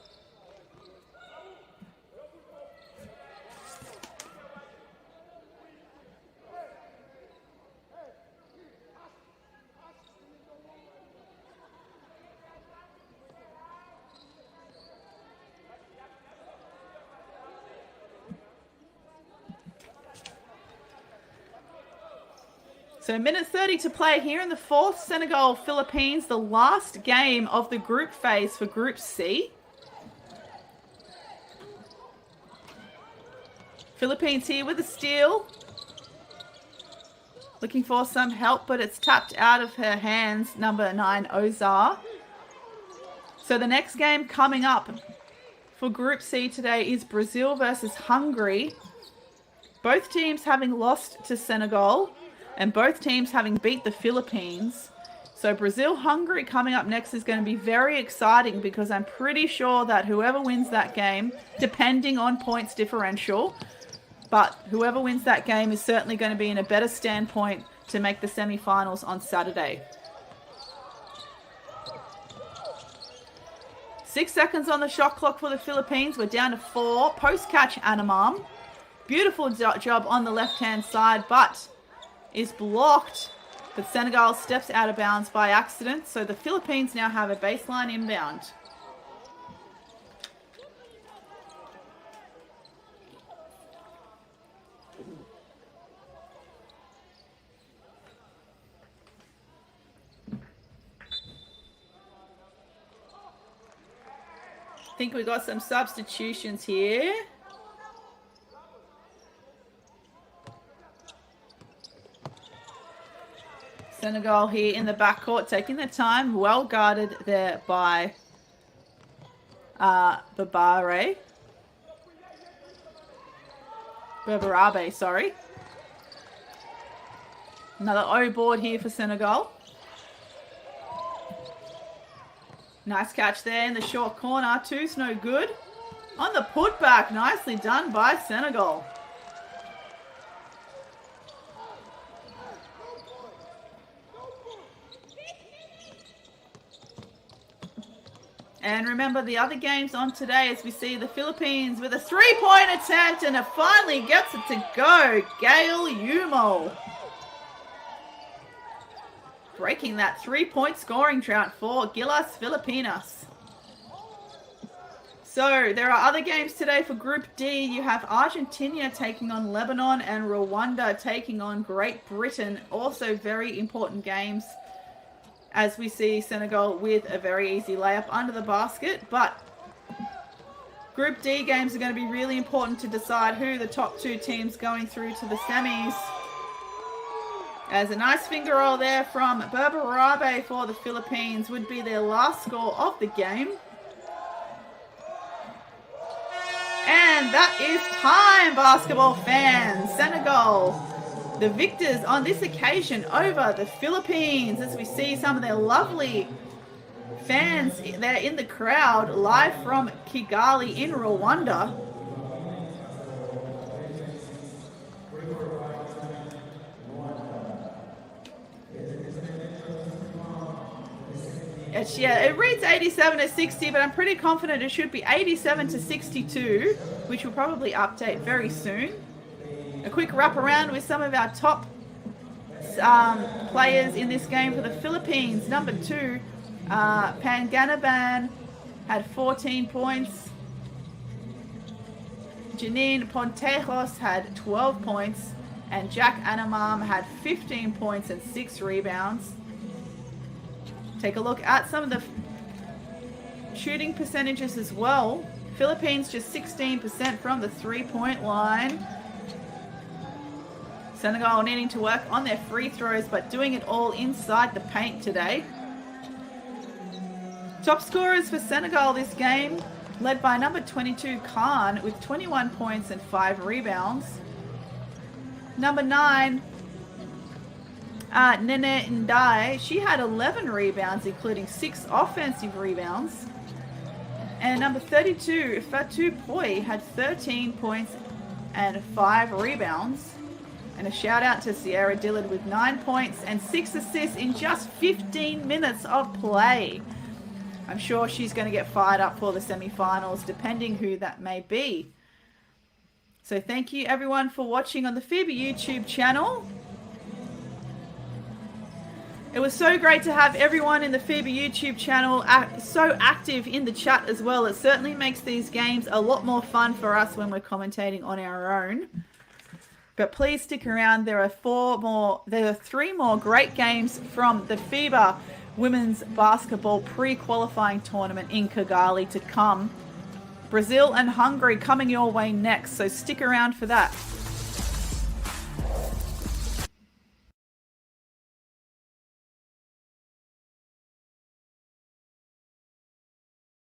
So minute 30 to play here in the fourth. Senegal-Philippines, the last game of the group phase for Group C. Philippines here with a steal. Looking for some help, but it's tapped out of her hands, number 9, Ozar. So the next game coming up for Group C today is Brazil versus Hungary. Both teams having lost to Senegal, and both teams having beat the Philippines. So Brazil-Hungary coming up next is going to be very exciting, because I'm pretty sure that whoever wins that game, depending on points differential, but whoever wins that game is certainly going to be in a better standpoint to make the semi-finals on Saturday. 6 seconds on the shot clock for the Philippines. We're down to 4. Post-catch Anamam. Beautiful job on the left-hand side, but is blocked, but Senegal steps out of bounds by accident. So the Philippines now have a baseline inbound. I think we got some substitutions here. Senegal here in the backcourt, taking their time, well guarded there by Barbarabe, sorry. Another O board here for Senegal. Nice catch there in the short corner. Two's no good. On the putback, nicely done by Senegal. And remember the other games on today, as we see the Philippines with a three-point attempt, and it finally gets it to go. Gail Umo breaking that three-point scoring drought for Gilas Filipinas. So there are other games today for Group D. You have Argentina taking on Lebanon and Rwanda taking on Great Britain. Also very important games, as we see Senegal with a very easy layup under the basket. But Group D games are going to be really important to decide who the top two teams going through to the semis As a nice finger roll there from Berberabe for the Philippines would be their last score of the game. And that is time, basketball fans. Senegal, the victors on this occasion over the Philippines, as we see some of their lovely fans there in the crowd, live from Kigali in Rwanda. It reads 87-60, but I'm pretty confident it should be 87-62, which will probably update very soon. A quick wrap around with some of our top players in this game for the Philippines. Number 2, Panganaban had 14 points. Janine Pontejos had 12 points. And Jack Anamam had 15 points and 6 rebounds. Take a look at some of the shooting percentages as well. Philippines just 16% from the 3-point line. Senegal needing to work on their free throws, but doing it all inside the paint today. Top scorers for Senegal this game, led by number 22 Khan with 21 points and 5 rebounds. Number 9, Nene Ndai, she had 11 rebounds, including 6 offensive rebounds. And number 32, Fatou Poi, had 13 points and 5 rebounds. And a shout out to Sierra Dillard with 9 points and 6 assists in just 15 minutes of play. I'm sure she's going to get fired up for the semi-finals, depending who that may be. So thank you everyone for watching on the FIBA YouTube channel. It was so great to have everyone in the FIBA YouTube channel so active in the chat as well. It certainly makes these games a lot more fun for us when we're commentating on our own. But please stick around. There are 3 more great games from the FIBA Women's Basketball pre-qualifying tournament in Kigali to come. Brazil and Hungary coming your way next, so stick around for that.